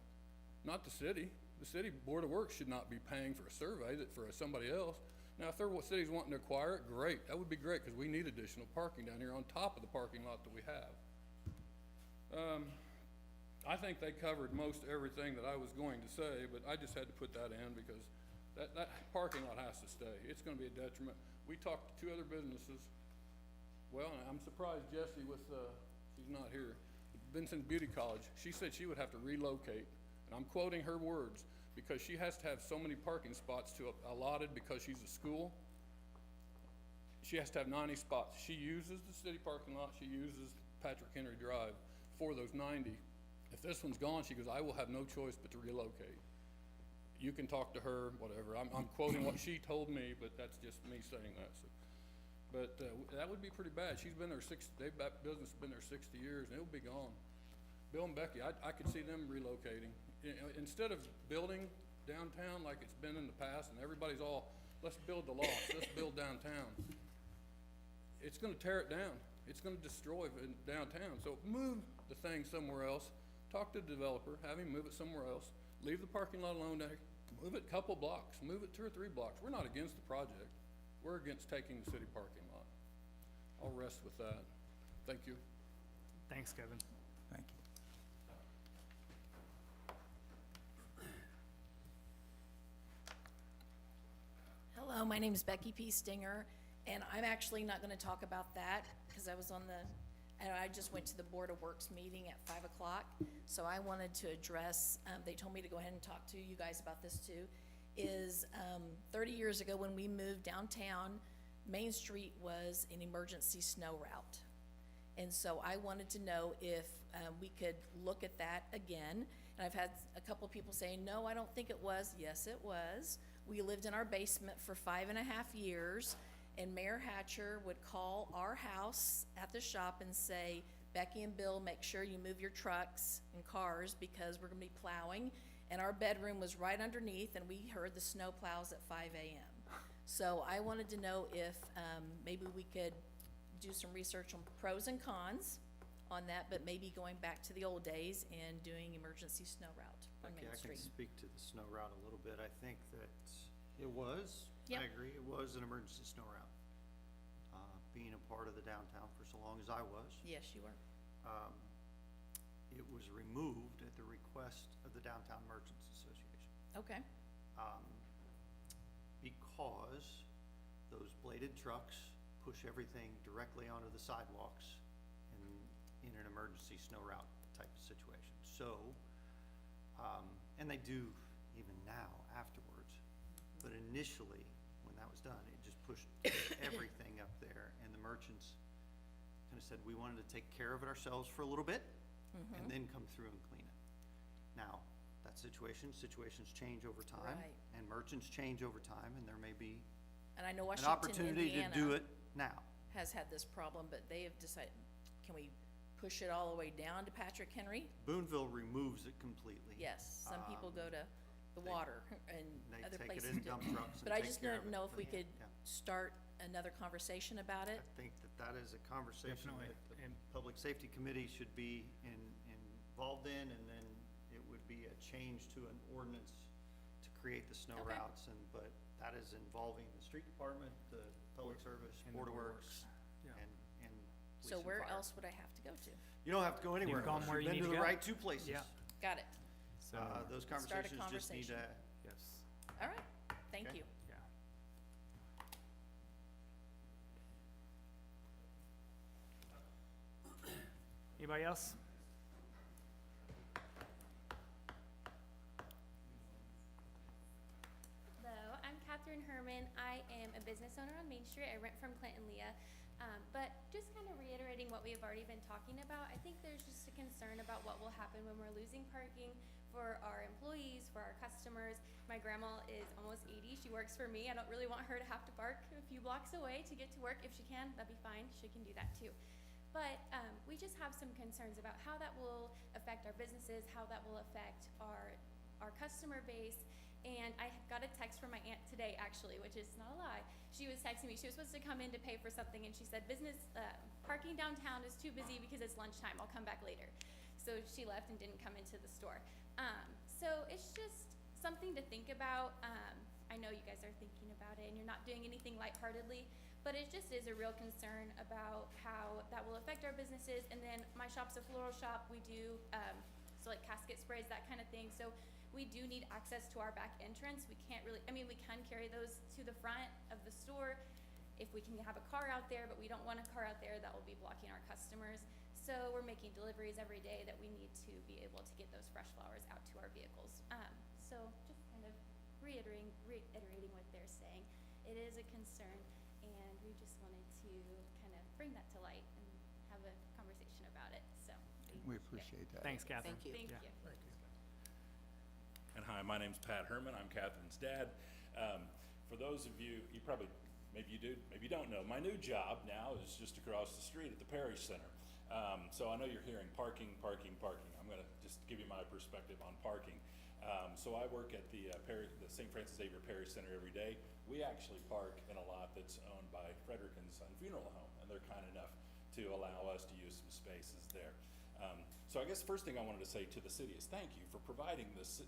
Speaker 13: Not the city. The city Board of Works should not be paying for a survey for somebody else. Now, if the city's wanting to acquire it, great. That would be great, because we need additional parking down here on top of the parking lot that we have. I think they covered most everything that I was going to say, but I just had to put that in because that parking lot has to stay. It's gonna be a detriment. We talked to 2 other businesses. Well, and I'm surprised Jessie she's not here, Vincent Beauty College, she said she would have to relocate, and I'm quoting her words, because she has to have so many parking spots allotted because she's a school. she has to have 90 spots. She uses the city parking lot, she uses Patrick Henry Drive for those 90. If this one's gone, she goes, I will have no choice but to relocate. You can talk to her, whatever. I'm quoting what she told me, but that's just me saying that, so. But, that would be pretty bad. She's been there that business has been there 60 years, and it'll be gone. Bill and Becky, I could see them relocating. Instead of building downtown like it's been in the past, and everybody's all, let's build the loft, let's build downtown. It's gonna tear it down. It's gonna destroy downtown. So move the thing somewhere else, talk to the developer, have him move it somewhere else, leave the parking lot alone there, move it a couple blocks, move it 2 or 3 blocks. We're not against the project. We're against taking the city parking lot. I'll rest with that. Thank you.
Speaker 1: Thanks, Kevin.
Speaker 2: Thank you.
Speaker 14: Hello, my name is Becky P. Stinger, and I'm actually not gonna talk about that, because I was on and I just went to the Board of Works meeting at 5 o'clock, so I wanted to address, they told me to go ahead and talk to you guys about this too, 30 years ago when we moved downtown, Main Street was an emergency snow route. And so I wanted to know if we could look at that again. And I've had a couple people saying, no, I don't think it was. Yes, it was. We lived in our basement for 5.5 years, and Mayor Hatcher would call our house at the shop and say, Becky and Bill, make sure you move your trucks and cars because we're gonna be plowing. And our bedroom was right underneath, and we heard the snow plows at 5 a.m. So I wanted to know if maybe we could do some research on pros and cons on that, but maybe going back to the old days and doing emergency snow route on
Speaker 7: Okay,
Speaker 14: Main
Speaker 7: I can
Speaker 14: Street.
Speaker 7: speak to the snow route a little bit. I think that it was,
Speaker 14: Yep.
Speaker 7: I agree, it was an emergency snow route. Being a part of the downtown for so long as I was,
Speaker 14: Yes, you were.
Speaker 7: it was removed at the request of the Downtown Merchants Association.
Speaker 14: Okay,
Speaker 7: Because those bladed trucks push everything directly onto the sidewalks in an emergency snow route type of situation. So, and they do even now afterwards, but initially, when that was done, it just pushed everything up there, and the merchants kind of said, we wanted to take care of it ourselves for a little bit, and then come through and clean it. Now, that situations change over time,
Speaker 14: Right.
Speaker 7: and merchants change over time, and there may be
Speaker 14: and I know
Speaker 7: an
Speaker 14: Washington,
Speaker 7: opportunity to
Speaker 14: Indiana
Speaker 7: do it now.
Speaker 14: has had this problem, but they have decided, can we push it all the way down to Patrick Henry?
Speaker 7: Boonville removes it completely.
Speaker 14: Yes, some people go to the
Speaker 7: they-
Speaker 14: water and
Speaker 7: They
Speaker 14: other
Speaker 7: take it
Speaker 14: places
Speaker 7: in
Speaker 14: do.
Speaker 7: dump trucks and
Speaker 14: But I
Speaker 7: take
Speaker 14: just
Speaker 7: care
Speaker 14: didn't
Speaker 7: of it.
Speaker 14: know if we
Speaker 7: But,
Speaker 14: could
Speaker 7: yeah.
Speaker 14: start another conversation about it.
Speaker 7: I think that is a conversation
Speaker 1: Definitely,
Speaker 7: that the
Speaker 1: and-
Speaker 7: Public Safety Committee should be involved in, and then it would be a change to an ordinance to create the snow
Speaker 14: Okay.
Speaker 7: routes, but that is involving the street department, the public service,
Speaker 1: And
Speaker 7: Board of
Speaker 1: the
Speaker 7: Works,
Speaker 1: Yeah.
Speaker 7: and police
Speaker 14: So
Speaker 7: and
Speaker 14: where
Speaker 7: fire.
Speaker 14: else would I have to go to?
Speaker 7: You don't have to go anywhere
Speaker 1: gone
Speaker 7: else.
Speaker 1: where
Speaker 7: You've
Speaker 1: you
Speaker 7: been
Speaker 1: need
Speaker 7: to
Speaker 1: to
Speaker 7: the
Speaker 1: go.
Speaker 7: right 2 places.
Speaker 1: Yeah.
Speaker 14: Got it.
Speaker 1: So,
Speaker 7: Those
Speaker 14: Start a
Speaker 7: conversations just need
Speaker 14: conversation.
Speaker 7: to,
Speaker 1: yes,
Speaker 14: All right, thank
Speaker 7: Okay.
Speaker 14: you.
Speaker 1: yeah. Anybody else?
Speaker 15: Hello, I'm Catherine Herman. I am a business owner on Main Street. I rent from Clinton Leah. But just kind of reiterating what we have already been talking about, I think there's just a concern about what will happen when we're losing parking for our employees, for our customers. My grandma is almost 80. She works for me. I don't really want her to have to park a few blocks away to get to work. If she can, that'd be fine. She can do that too. But we just have some concerns about how that will affect our businesses, how that will affect our customer base. And I got a text from my aunt today, actually, which is not a lie. She was texting me. She was supposed to come in to pay for something, and she said, parking downtown is too busy because it's lunchtime. I'll come back later. So she left and didn't come into the store. So it's just something to think about. I know you guys are thinking about it, and you're not doing anything lightheartedly, but it just is a real concern about how that will affect our businesses. And then my shop's a floral shop. We do, so like casket sprays, that kind of thing. So we do need access to our back entrance. We can't really, we can carry those to the front of the store if we can have a car out there, but we don't want a car out there that will be blocking our customers. So we're making deliveries every day that we need to be able to get those fresh flowers out to our vehicles. So just kind of reiterating what they're saying. It is a concern, and we just wanted to kind of bring that to light and have a conversation about it, so.
Speaker 2: We appreciate that.
Speaker 1: Thanks, Catherine.
Speaker 9: Thank you.
Speaker 15: Thank
Speaker 1: Yeah.
Speaker 15: you.
Speaker 5: Thank you.
Speaker 16: And hi, my name's Pat Herman. I'm Catherine's dad. For those of you, maybe you do, maybe you don't know, my new job now is just across the street at the Parish Center. So I know you're hearing parking, parking, parking. I'm gonna just give you my perspective on parking. So I work at the St. Francis Xavier Parish Center every day. We actually park in a lot that's owned by Frederick and Son Funeral Home, and they're kind enough to allow us to use some spaces there. So I guess the first thing I wanted to say to the city is thank you for providing this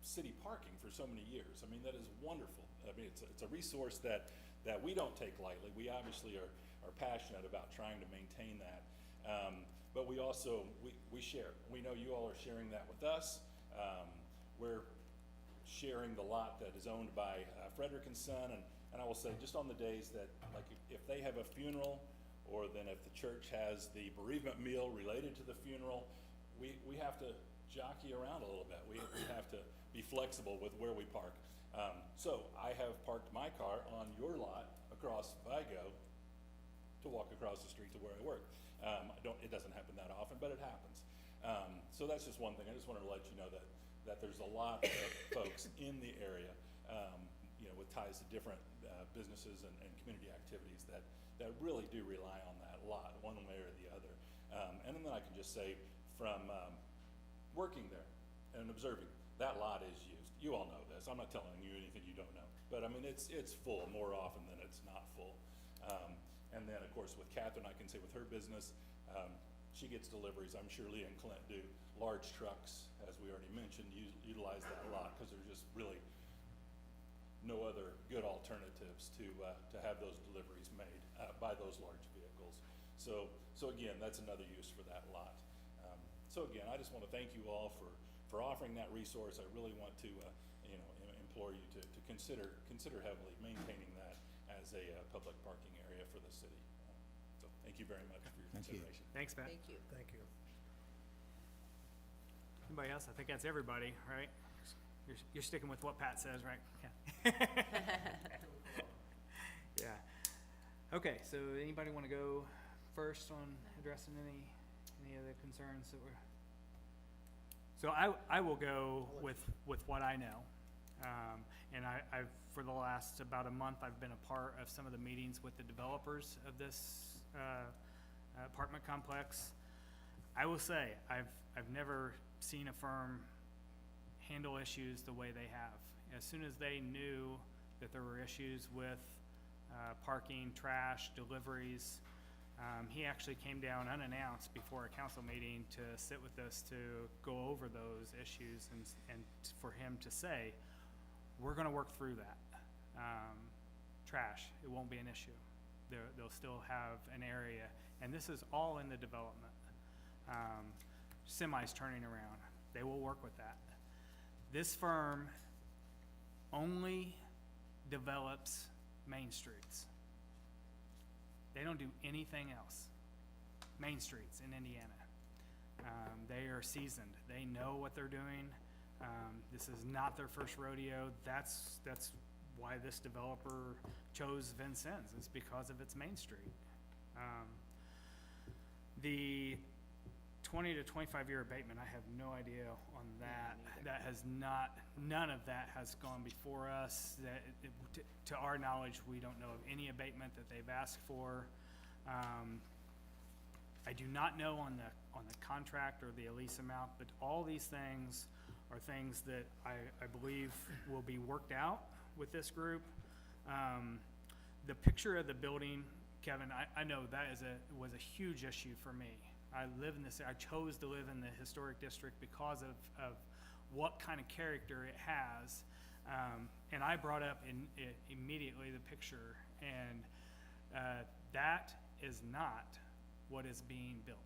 Speaker 16: city parking for so many years. I mean, that is wonderful. I mean, it's a resource that we don't take lightly. We obviously are passionate about trying to maintain that. But we also, we share. We know you all are sharing that with us. We're sharing the lot that is owned by Frederick and Son, and I will say, just on the days that, like, if they have a funeral, or then if the church has the bereavement meal related to the funeral, we have to jockey around a little bit. We have to be flexible with where we park. So I have parked my car on your lot across Vigo to walk across the street to where I work. It doesn't happen that often, but it happens. So that's just one thing. I just wanted to let you know that there's a lot of folks in the area, with ties to different businesses and community activities that really do rely on that lot, one way or the other. And then I can just say, from working there and observing, that lot is used. You all know this. I'm not telling you anything you don't know. But I mean, it's full more often than it's not full. And then, of course, with Catherine, I can say with her business, she gets deliveries. I'm sure Leah and Clint do. Large trucks, as we already mentioned, utilize that a lot because there's just really no other good alternatives to have those deliveries made by those large vehicles. So again, that's another use for that lot. So again, I just want to thank you all for offering that resource. I really want to implore you to consider heavily maintaining that as a public parking area for the city. So thank you very much for your consideration.
Speaker 1: Thanks, Pat.
Speaker 9: Thank you.
Speaker 5: Thank you.
Speaker 1: Anybody else? I think that's everybody, right? You're sticking with what Pat says, right? Yeah. Yeah. Okay, so anybody want to go first on addressing any of the concerns that were? So I will go with what I know. And I've, for the last about a month, I've been a part of some of the meetings with the developers of this apartment complex. I will say, I've never seen a firm handle issues the way they have. As soon as they knew that there were issues with parking, trash, deliveries, he actually came down unannounced before a council meeting to sit with us to go over those issues and for him to say, we're gonna work through that. Trash, it won't be an issue. They'll still have an area, and this is all in the development. Semis turning around, they will work with that. This firm only develops main streets. They don't do anything else. Main streets in Indiana. They are seasoned. They know what they're doing. This is not their first rodeo. That's why this developer chose Vincennes, is because of its main street. The 20 to 25 year abatement, I have no idea on that. None of that has gone before us. To our knowledge, we don't know of any abatement that they've asked for. I do not know on the contract or the lease amount, but all these things are things that I believe will be worked out with this group. The picture of the building, Kevin, I know that was a huge issue for me. I chose to live in the historic district because of what kind of character it has. And I brought up immediately the picture, and that is not what is being built.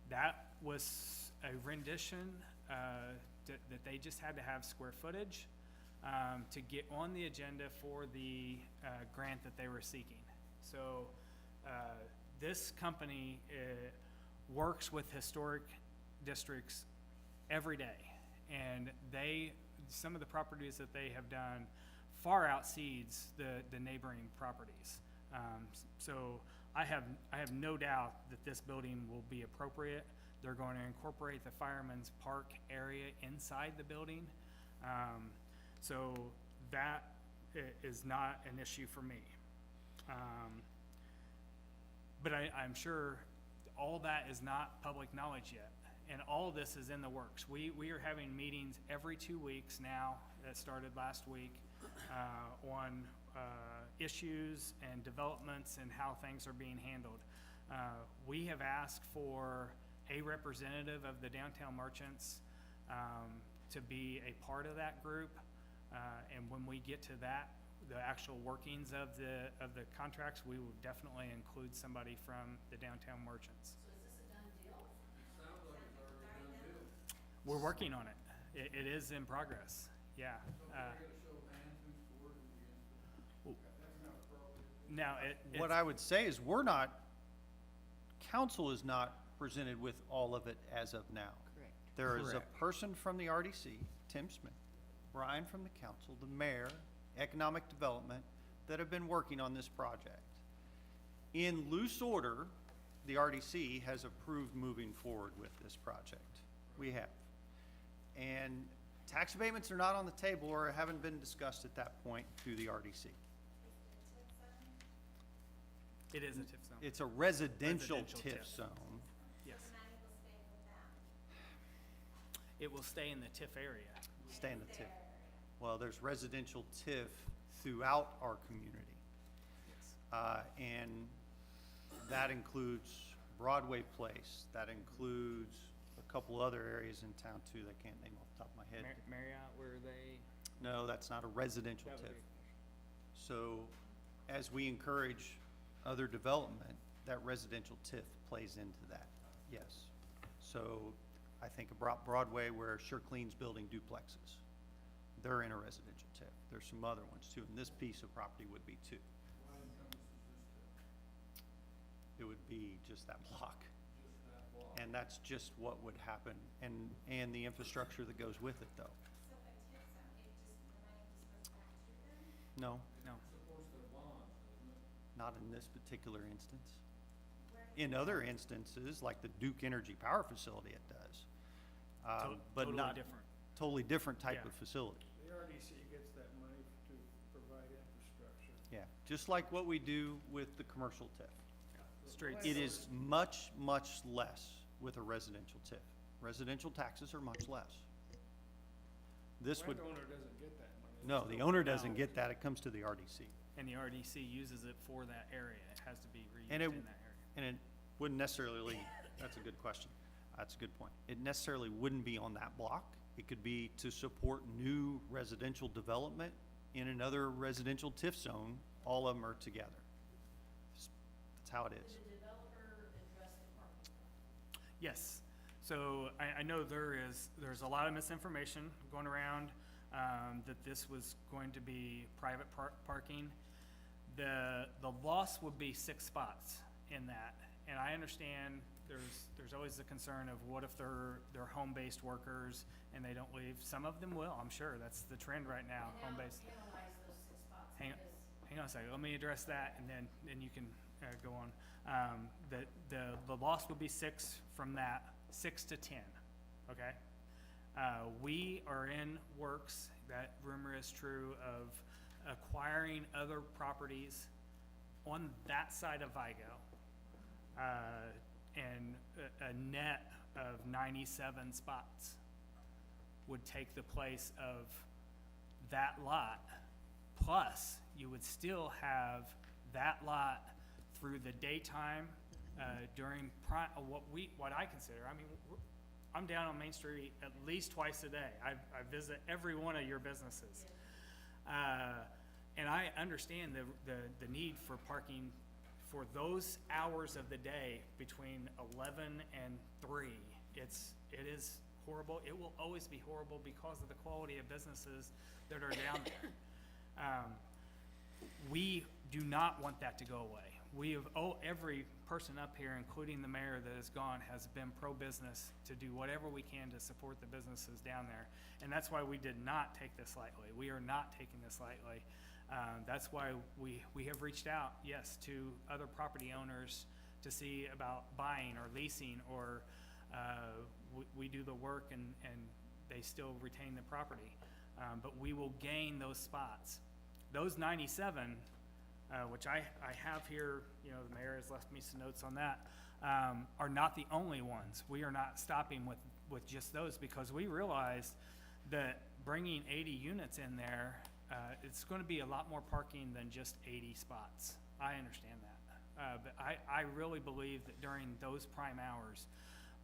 Speaker 1: That was a rendition that they just had to have square footage to get on the agenda for the grant that they were seeking. So this company works with historic districts every day, and some of the properties that they have done far exceeds the neighboring properties. So I have no doubt that this building will be appropriate. They're going to incorporate the Fireman's Park area inside the building. So that is not an issue for me. But I'm sure all that is not public knowledge yet, and all of this is in the works. We are having meetings every 2 weeks now, that started last week, on issues and developments and how things are being handled. We have asked for a representative of the downtown merchants to be a part of that group, and when we get to that, the actual workings of the contracts, we will definitely include somebody from the downtown merchants.
Speaker 14: So is this a done deal?
Speaker 13: Sounds like it's already a done deal.
Speaker 1: We're working on it. It is in progress, yeah.
Speaker 13: So we're gonna show hands who's for it and against it. That's not appropriate.
Speaker 1: Now,
Speaker 7: What I would say is council is not presented with all of it as of now.
Speaker 9: Correct.
Speaker 7: There is a
Speaker 1: Correct.
Speaker 7: person from the RDC, Tim Smith, Brian from the council, the mayor, economic development, that have been working on this project. In loose order, the RDC has approved moving forward with this project. We have. And tax abatements are not on the table or haven't been discussed at that point through the RDC.
Speaker 1: it is a TIF zone.
Speaker 7: It's a residential
Speaker 1: Residential
Speaker 7: TIF
Speaker 1: TIF.
Speaker 7: zone.
Speaker 1: Yes. It will stay in the TIF area.
Speaker 7: Stay in the TIF. Well, there's residential TIF throughout our community. And that includes Broadway Place, that includes a couple other areas in town too that I can't name off the top of my head.
Speaker 1: Marriott, where they?
Speaker 7: No, that's not a residential
Speaker 1: That would
Speaker 7: TIF.
Speaker 1: be-
Speaker 7: So as we encourage other development, that residential TIF plays into that, yes. So I think about Broadway where Sure Clean's building duplexes. They're in a residential TIF. There's some other ones too, and this piece of property would be too.
Speaker 13: What encompasses this tip?
Speaker 7: It would be just that block.
Speaker 13: Just that block.
Speaker 7: And that's just what would happen, and the infrastructure that goes with it though. No,
Speaker 1: No.
Speaker 13: Supports their bonds, doesn't it?
Speaker 7: not in this particular instance. In other instances, like the Duke Energy Power Facility, it does. But
Speaker 1: Totally
Speaker 7: not,
Speaker 1: different.
Speaker 7: totally different type
Speaker 1: Yeah.
Speaker 7: of facility.
Speaker 5: The RDC gets that money to provide infrastructure.
Speaker 7: Yeah, just like what we do with the commercial TIF.
Speaker 1: Streets.
Speaker 7: It is much, much less with a residential TIF. Residential taxes are much less. This would,
Speaker 5: Landowner doesn't get that money.
Speaker 7: no, the owner doesn't get that, it comes to the RDC.
Speaker 1: And the RDC uses it for that area. It has to be reused
Speaker 7: And
Speaker 1: in
Speaker 7: it-
Speaker 1: that area.
Speaker 7: And it wouldn't necessarily, that's a good question, that's a good point. It necessarily wouldn't be on that block. It could be to support new residential development in another residential TIF zone. All of them are together. That's how it is.
Speaker 14: Did the developer address the parking lot?
Speaker 1: Yes, so I know there's a lot of misinformation going around, that this was going to be private parking. The loss would be 6 spots in that, and I understand there's always the concern of what if they're home-based workers and they don't leave. Some of them will, I'm sure, that's the trend right now, home-based.
Speaker 14: Analyze those 6 spots.
Speaker 1: Hang
Speaker 14: because
Speaker 1: hang on a second, let me address that, and then you can go on. The loss would be 6 from that, 6 to 10, okay? We are in works, that rumor is true, of acquiring other properties on that side of Vigo. And a net of 97 spots would take the place of that lot. Plus, you would still have that lot through the daytime, during what I consider, I mean, I'm down on Main Street at least twice a day. I visit every one of your businesses. And I understand the need for parking for those hours of the day between 11 and 3. It is horrible. It will always be horrible because of the quality of businesses that are down there. We do not want that to go away. Every person up here, including the mayor that is gone, has been pro-business to do whatever we can to support the businesses down there. And that's why we did not take this lightly. We are not taking this lightly. That's why we have reached out, yes, to other property owners to see about buying or leasing, or we do the work and they still retain the property. But we will gain those spots. Those 97, which I have here, you know, the mayor has left me some notes on that, are not the only ones. We are not stopping with just those, because we realized that bringing 80 units in there, it's going to be a lot more parking than just 80 spots. I understand that. But I really believe that during those prime hours,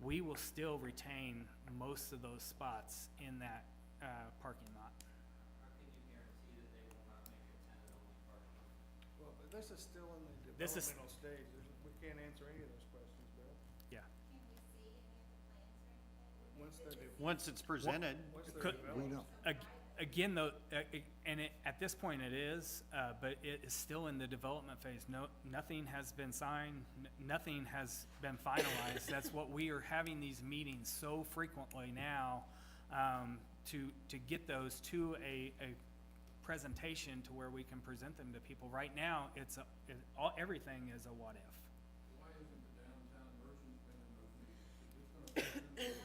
Speaker 1: we will still retain most of those spots in that parking lot.
Speaker 11: How can you guarantee that they will not make a tenant-only parking lot?
Speaker 5: Well, but this is still in the
Speaker 1: This is-
Speaker 5: developmental stage. We can't answer any of those questions, Bill.
Speaker 1: Yeah.
Speaker 5: Once they're,
Speaker 7: Once it's presented,
Speaker 5: once they're
Speaker 1: Could-
Speaker 5: developed.
Speaker 1: Again, though, and at this point it is, but it is still in the development phase. Nothing has been signed, nothing has been finalized. That's what we are having these meetings so frequently now, to get those to a presentation to where we can present them to people. Right now, everything is a what if.
Speaker 13: Why isn't the downtown merchants been in those meetings? It's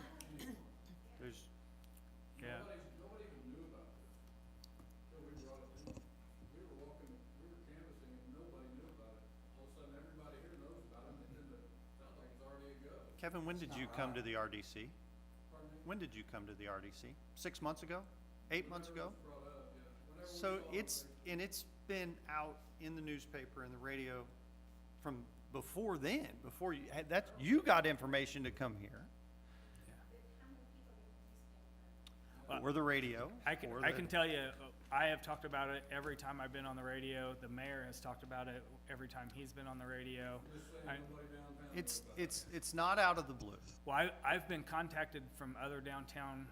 Speaker 13: gonna
Speaker 7: there's,
Speaker 1: Yeah.
Speaker 13: Nobody even knew about this until we brought it in. We were canvassing and nobody knew about it. All of a sudden, everybody here knows about it, and then sounds like it's already a go.
Speaker 7: Kevin, when did you come to the RDC?
Speaker 13: Pardon me?
Speaker 7: When did you come to the RDC? 6 months ago? 8 months ago?
Speaker 13: Brought up, yeah. Whenever we
Speaker 7: So
Speaker 13: saw it,
Speaker 7: it's been out in the newspaper and the radio from before then, before you had, you got information to come here. Or the radio.
Speaker 1: I
Speaker 7: or
Speaker 1: can tell you, I have talked about it every time I've been on the radio. The mayor has talked about it every time he's been on the radio.
Speaker 7: It's not out of the blue.
Speaker 1: Well, I've been contacted from other downtown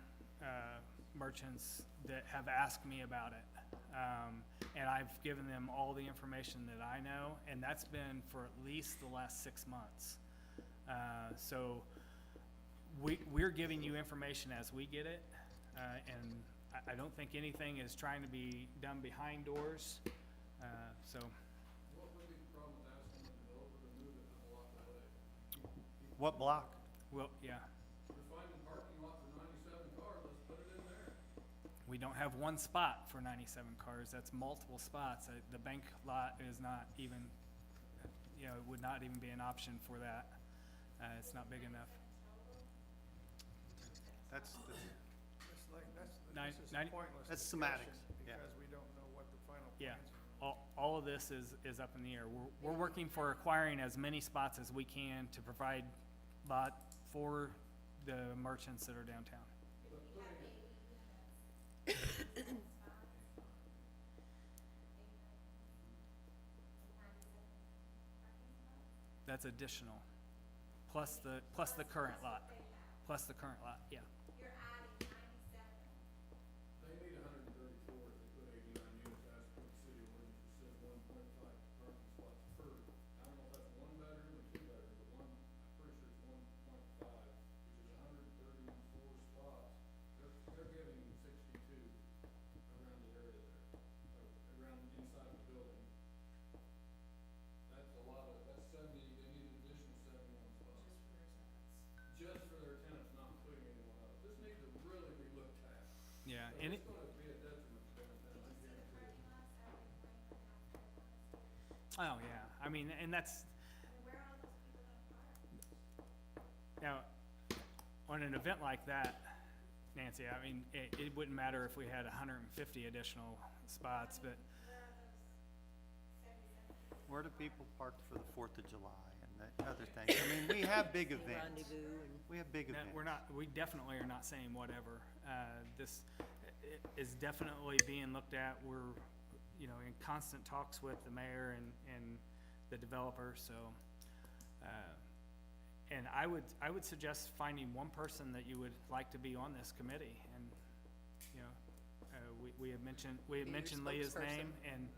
Speaker 1: merchants that have asked me about it. And I've given them all the information that I know, and that's been for at least the last 6 months. So we're giving you information as we get it, and I don't think anything is trying to be done behind doors. So
Speaker 13: what would be the problem with asking the developer to move it a block away?
Speaker 7: What block?
Speaker 1: well, yeah,
Speaker 13: We're finding parking lot for 97 cars, let's put it in there.
Speaker 1: we don't have one spot for 97 cars. That's multiple spots. The bank lot is not even, you know, it would not even be an option for that. It's not big enough.
Speaker 7: That's,
Speaker 1: Nine-
Speaker 5: This is
Speaker 1: nine-
Speaker 5: pointless
Speaker 7: That's
Speaker 5: discussion
Speaker 7: semantics, yeah.
Speaker 5: Because we don't know what the final
Speaker 1: Yeah.
Speaker 5: plans are.
Speaker 1: All of this is up in the air. We're working for acquiring as many spots as we can to provide lot for the merchants that are downtown. That's additional, plus the current lot, yeah.
Speaker 13: They need 134 if they put 89 units, as per the city ordinance, it says 1.5 parking spots per. I don't know if that's one bedroom or two bedroom, but I'm pretty sure it's 1.5, which is 134 spots. They're giving 62 around the area there, around inside the building. That's a lot of, that's 70, they need an additional 71 spots. Just for their tenants, not including anyone else. This needs to really be looked at.
Speaker 1: Yeah, and
Speaker 13: It's gonna be a detriment to downtown, I guarantee it.
Speaker 1: Oh, yeah, I mean, and that's. Now, on an event like that, Nancy, I mean, it wouldn't matter if we had 150 additional spots, but
Speaker 7: where do people park for the 4th of July and that other thing? I mean, we have big events.
Speaker 9: Rendezvous and.
Speaker 7: We have big
Speaker 1: no,
Speaker 7: events.
Speaker 1: we definitely are not saying whatever. This is definitely being looked at. We're, you know, in constant talks with the mayor and the developer, so. And I would suggest finding one person that you would like to be on this committee, and, you know, we had mentioned
Speaker 9: Be your
Speaker 1: Leah's
Speaker 9: spokesperson.
Speaker 1: name, and,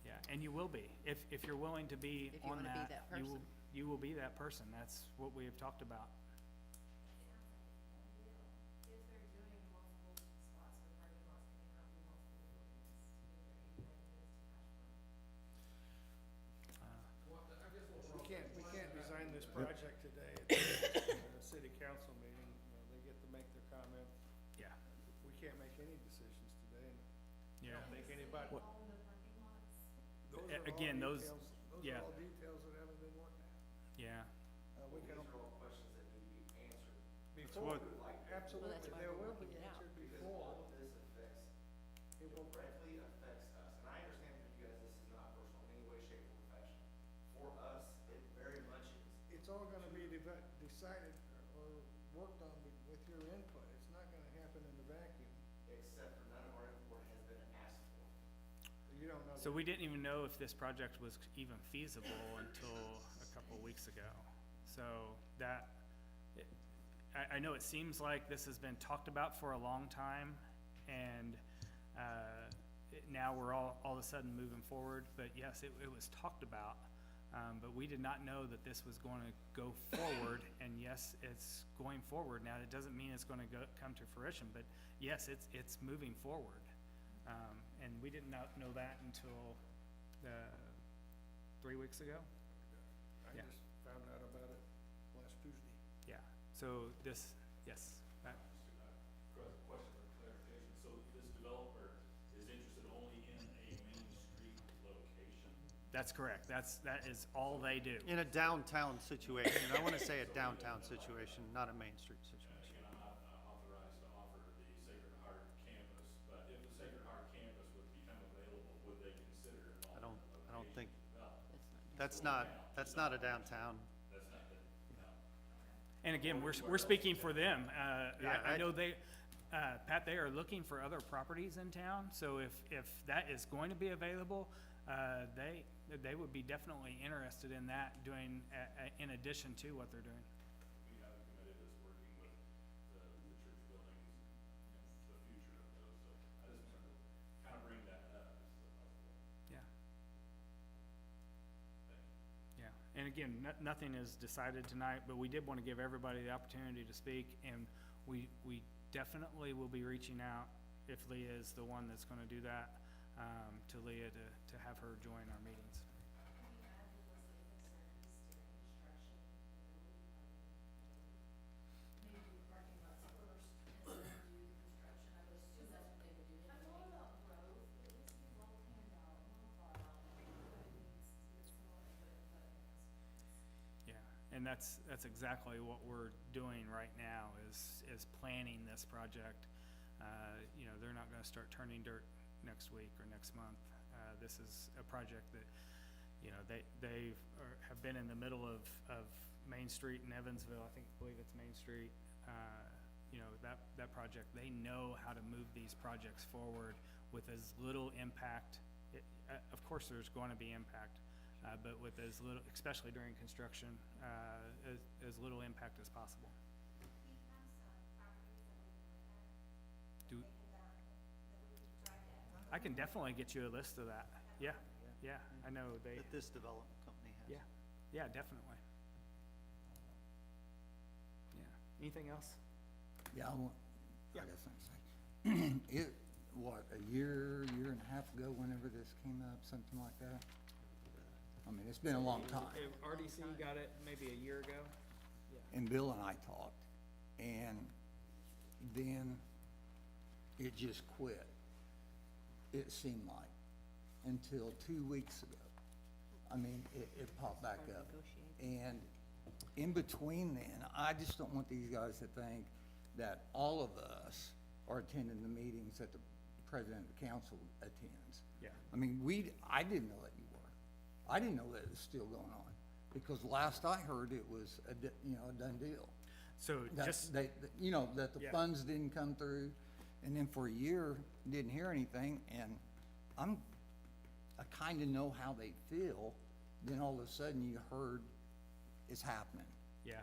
Speaker 1: yeah, and you will be. If you're willing to be
Speaker 9: If you
Speaker 1: on
Speaker 9: wanna be
Speaker 1: that,
Speaker 9: that
Speaker 1: you will be that person. That's what we have talked about.
Speaker 5: We can't design this project today at the city council meeting. They get to make their comments.
Speaker 1: Yeah,
Speaker 5: We can't make any decisions today, and
Speaker 1: yeah.
Speaker 5: don't think anybody.
Speaker 1: What-
Speaker 5: Those are all
Speaker 1: Again, those,
Speaker 5: details-
Speaker 1: yeah.
Speaker 5: Those are all details that haven't been worked out.
Speaker 1: Yeah,
Speaker 5: We can.
Speaker 2: These are all questions that need to be answered.
Speaker 5: Before,
Speaker 9: Well,
Speaker 5: absolutely,
Speaker 9: that's why
Speaker 5: there
Speaker 9: we're
Speaker 5: will be
Speaker 9: working it out.
Speaker 5: answered
Speaker 2: Because
Speaker 5: before.
Speaker 2: all of this affects,
Speaker 5: It will,
Speaker 2: directly affects us. And I understand for you guys, this is not personal in any way, shape, or fashion. For us, it very much is.
Speaker 5: it's all gonna be decided or worked on with your input. It's not gonna happen in the vacuum.
Speaker 2: Except for none of our input has been asked for.
Speaker 5: You don't know.
Speaker 1: so we didn't even know if this project was even feasible until a couple weeks ago. So that, I know it seems like this has been talked about for a long time, and now we're all of a sudden moving forward. But yes, it was talked about, but we did not know that this was going to go forward. And yes, it's going forward. Now, it doesn't mean it's going to come to fruition, but yes, it's moving forward. And we did not know that until 3 weeks ago.
Speaker 5: I
Speaker 1: Yeah.
Speaker 5: just found out about it last Tuesday.
Speaker 1: Yeah, so this, yes, that,
Speaker 16: Question for clarification, so this developer is interested only in a Main Street location?
Speaker 1: that's correct. That is all they do.
Speaker 7: In a downtown situation, I wanna say a downtown situation, not a Main Street situation.
Speaker 16: Again, I'm not authorized to offer the Sacred Heart campus, but if the Sacred Heart campus would become available, would they consider it
Speaker 7: I
Speaker 16: on
Speaker 7: don't think,
Speaker 9: That's not.
Speaker 7: that's not a downtown.
Speaker 16: That's not the, no.
Speaker 1: And again, we're speaking for them.
Speaker 7: Yeah,
Speaker 1: I know they, Pat, they are looking for other properties in town, so if that is going to be available, they would be definitely interested in that, doing, in addition to what they're doing.
Speaker 16: We have a committee that's working with the church buildings and the future of those, so I just wanted to kind of bring that up as possible.
Speaker 1: Yeah.
Speaker 16: Thank you.
Speaker 1: Yeah, and again, nothing is decided tonight, but we did want to give everybody the opportunity to speak, and we definitely will be reaching out, if Leah is the one that's going to do that, to Leah to have her join our meetings. And that's exactly what we're doing right now, is planning this project. You know, they're not gonna start turning dirt next week or next month. This is a project that, you know, have been in the middle of Main Street in Evansville, believe it's Main Street. You know, that project, they know how to move these projects forward with as little impact. Of course, there's going to be impact, but with as little, especially during construction, as little impact as possible. I can definitely get you a list of that. Yeah, I know they,
Speaker 7: That this development company has.
Speaker 1: yeah, definitely. Yeah, anything else?
Speaker 17: Yeah, I
Speaker 1: Yeah.
Speaker 17: got something to say. A year and a half ago, whenever this came up, something like that? I mean, it's been a long time.
Speaker 1: RDC got it maybe a year ago.
Speaker 17: And Bill and I talked, and then it just quit, it seemed like, until 2 weeks ago. I mean, it popped back up. And in between then, I just don't want these guys to think that all of us are attending the meetings that the president of the council attends.
Speaker 1: Yeah.
Speaker 17: I mean, I didn't know that you were. I didn't know that it was still going on, because last I heard, it was a done deal.
Speaker 1: So
Speaker 17: That
Speaker 1: just,
Speaker 17: that the
Speaker 1: Yeah.
Speaker 17: funds didn't come through, and then for a year, didn't hear anything, and I kinda know how they feel, then all of a sudden you heard it's happening.
Speaker 1: yeah.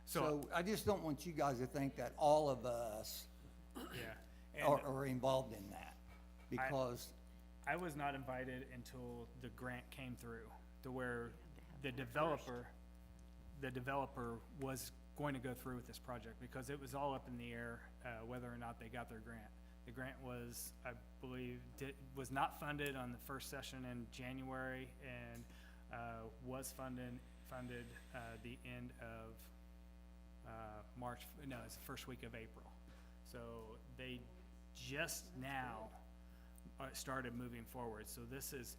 Speaker 17: So I just don't want you guys to think that all of us
Speaker 1: Yeah.
Speaker 17: are involved in that, because
Speaker 1: I was not invited until the grant came through, to where the developer was going to go through with this project, because it was all up in the air, whether or not they got their grant. The grant was, I believe, was not funded on the first session in January, and, was funded, the end of, March, no, it's the first week of April. So they just now started moving forward. So this is,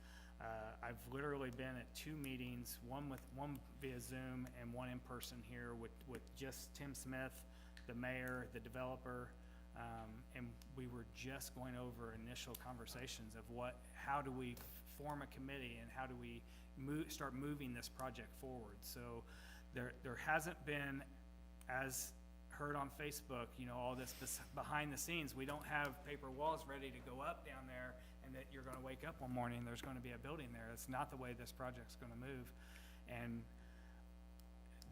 Speaker 1: I've literally been at 2 meetings, one via Zoom and one in person here with just Tim Smith, the mayor, the developer, and we were just going over initial conversations of how do we form a committee and how do we start moving this project forward. So there hasn't been, as heard on Facebook, all this behind the scenes. We don't have paper walls ready to go up down there and that you're gonna wake up one morning and there's gonna be a building there. That's not the way this project's gonna move. And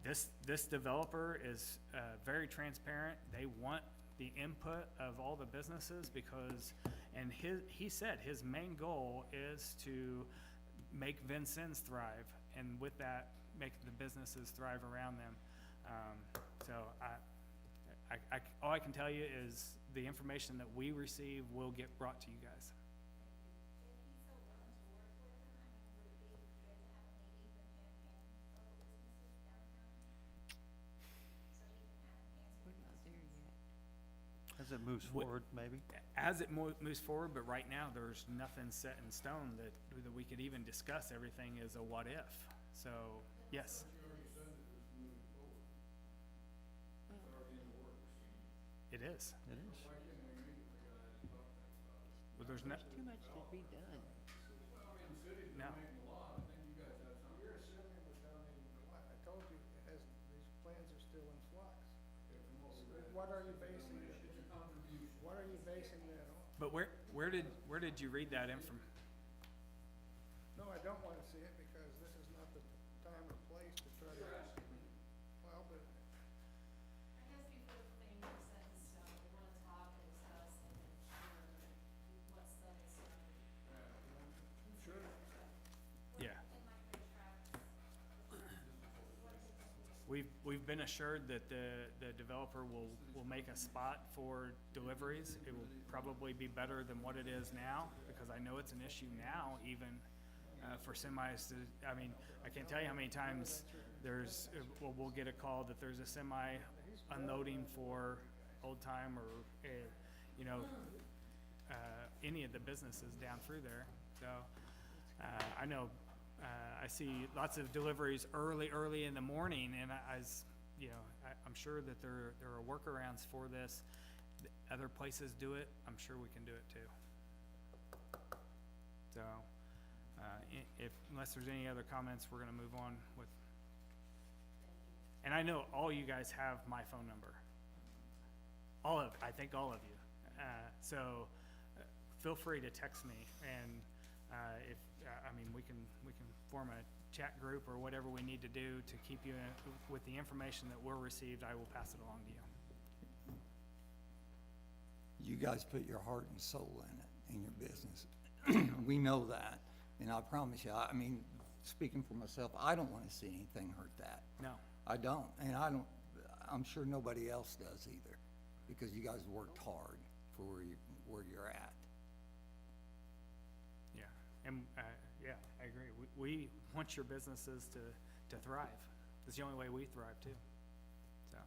Speaker 1: this developer is very transparent. They want the input of all the businesses because, and he said his main goal is to make Vincennes thrive, and with that, make the businesses thrive around them. So all I can tell you is the information that we receive will get brought to you guys.
Speaker 7: As it moves forward, maybe?
Speaker 1: As it moves forward, but right now, there's nothing set in stone that we could even discuss. Everything is a what if. So, yes. It is.
Speaker 7: It is.
Speaker 1: Well, there's no,
Speaker 9: Too much to be done.
Speaker 1: no.
Speaker 3: I told you, these plans are still in flux. What are you basing that on?
Speaker 1: But where did you read that in from?
Speaker 3: No, I don't wanna see it because this is not the time or place to try to. Well, but
Speaker 12: I guess before things are set in stone, we wanna talk and discuss and ensure what's set in stone.
Speaker 3: sure.
Speaker 1: Yeah. We've been assured that the developer will make a spot for deliveries. It will probably be better than what it is now, because I know it's an issue now even, for semis to, I mean, I can't tell you how many times we'll get a call that there's a semi unloading for Old Time or, any of the businesses down through there. So, I know, I see lots of deliveries early in the morning, and I'm sure that there are workarounds for this. Other places do it. I'm sure we can do it too. So, unless there's any other comments, we're gonna move on with. And I know all you guys have my phone number. I think all of you. So, feel free to text me, and we can form a chat group or whatever we need to do to keep you with the information that we're received. I will pass it along to you.
Speaker 17: You guys put your heart and soul in it, in your business. We know that, and I promise you, speaking for myself, I don't wanna see anything hurt that.
Speaker 1: No.
Speaker 17: I don't, and I'm sure nobody else does either, because you guys worked hard for where you're at.
Speaker 1: Yeah, and, yeah, I agree. We want your businesses to thrive. It's the only way we thrive too. So.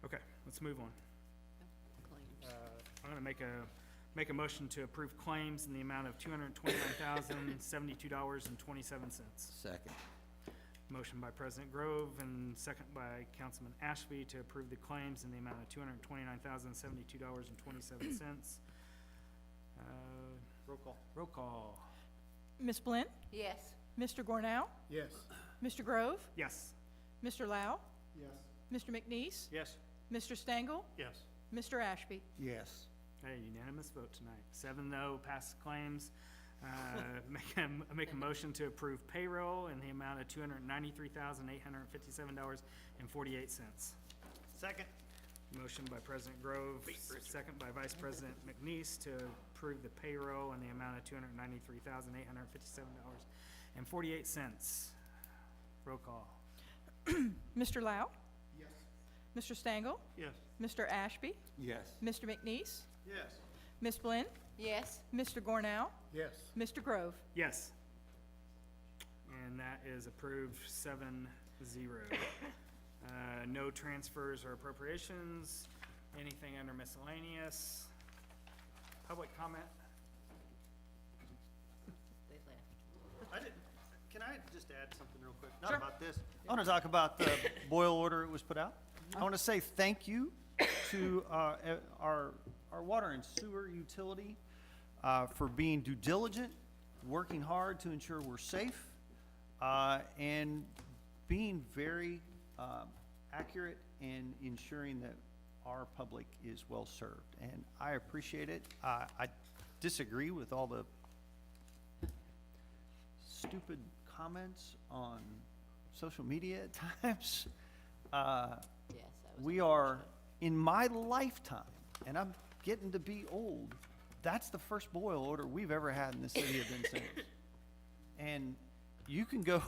Speaker 1: Okay, let's move on.
Speaker 9: Claims.
Speaker 1: I'm gonna make a motion to approve claims in the amount of $229,072.27.
Speaker 17: Second.
Speaker 1: Motion by President Grove and second by Councilman Ashby to approve the claims in the amount of $229,072.27. Roll call.
Speaker 4: Ms. Blinn?
Speaker 9: Yes.
Speaker 4: Mr. Gornow?
Speaker 3: Yes.
Speaker 4: Mr. Grove?
Speaker 1: Yes.
Speaker 4: Mr. Lau?
Speaker 3: Yes.
Speaker 4: Mr. McNeese?
Speaker 1: Yes.
Speaker 4: Mr. Stengel?
Speaker 1: Yes.
Speaker 4: Mr. Ashby?
Speaker 17: Yes.
Speaker 1: Okay, unanimous vote tonight. 7-0, pass claims. Make a motion to approve payroll in the amount of $293,857.48.
Speaker 7: Second.
Speaker 1: Motion by President Grove, second by Vice President McNeese to approve the payroll in the amount of $293,857.48. Roll call.
Speaker 4: Mr. Lau?
Speaker 3: Yes.
Speaker 4: Mr. Stangle?
Speaker 6: Yes.
Speaker 4: Mr. Ashby?
Speaker 17: Yes.
Speaker 4: Mr. McNeese?
Speaker 7: Yes.
Speaker 4: Ms. Blinn?
Speaker 9: Yes.
Speaker 4: Mr. Gornow?
Speaker 5: Yes.
Speaker 4: Mr. Grove?
Speaker 1: Yes. And that is approved 7-0. No transfers or appropriations. Anything under miscellaneous? Public comment?
Speaker 9: They left.
Speaker 7: Can I just add something real quick? Not about this. I want to talk about the boil order that was put out. I want to say thank you to our water and sewer utility for being due diligent, working hard to ensure we're safe, and being very accurate in ensuring that our public is well served. And I appreciate it. I disagree with all the stupid comments on social media at times.
Speaker 9: Yes, that was.
Speaker 7: We are, in my lifetime, and I'm getting to be old, that's the first boil order we've ever had in the city of Vincennes. And you can go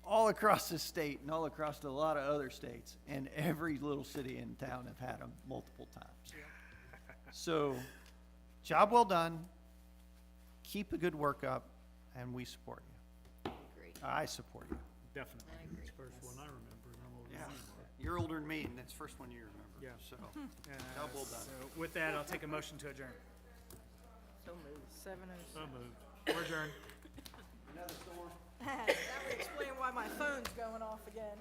Speaker 7: all across the state and all across a lot of other states, and every little city in town have had them multiple times. So, job well done. Keep the good work up, and we support you.
Speaker 9: Agree.
Speaker 7: I support you.
Speaker 1: Definitely.
Speaker 9: I agree.
Speaker 6: First one I remember, and I'm older
Speaker 7: Yeah,
Speaker 6: than you.
Speaker 7: you're older than me, and that's the first one you remember.
Speaker 1: Yeah.
Speaker 7: So, job well done.
Speaker 1: So with that, I'll take a motion to adjourn.
Speaker 4: So moved. 7:06.
Speaker 6: So moved.
Speaker 1: We're adjourned.
Speaker 7: Another storm.
Speaker 4: That would explain why my phone's going off again.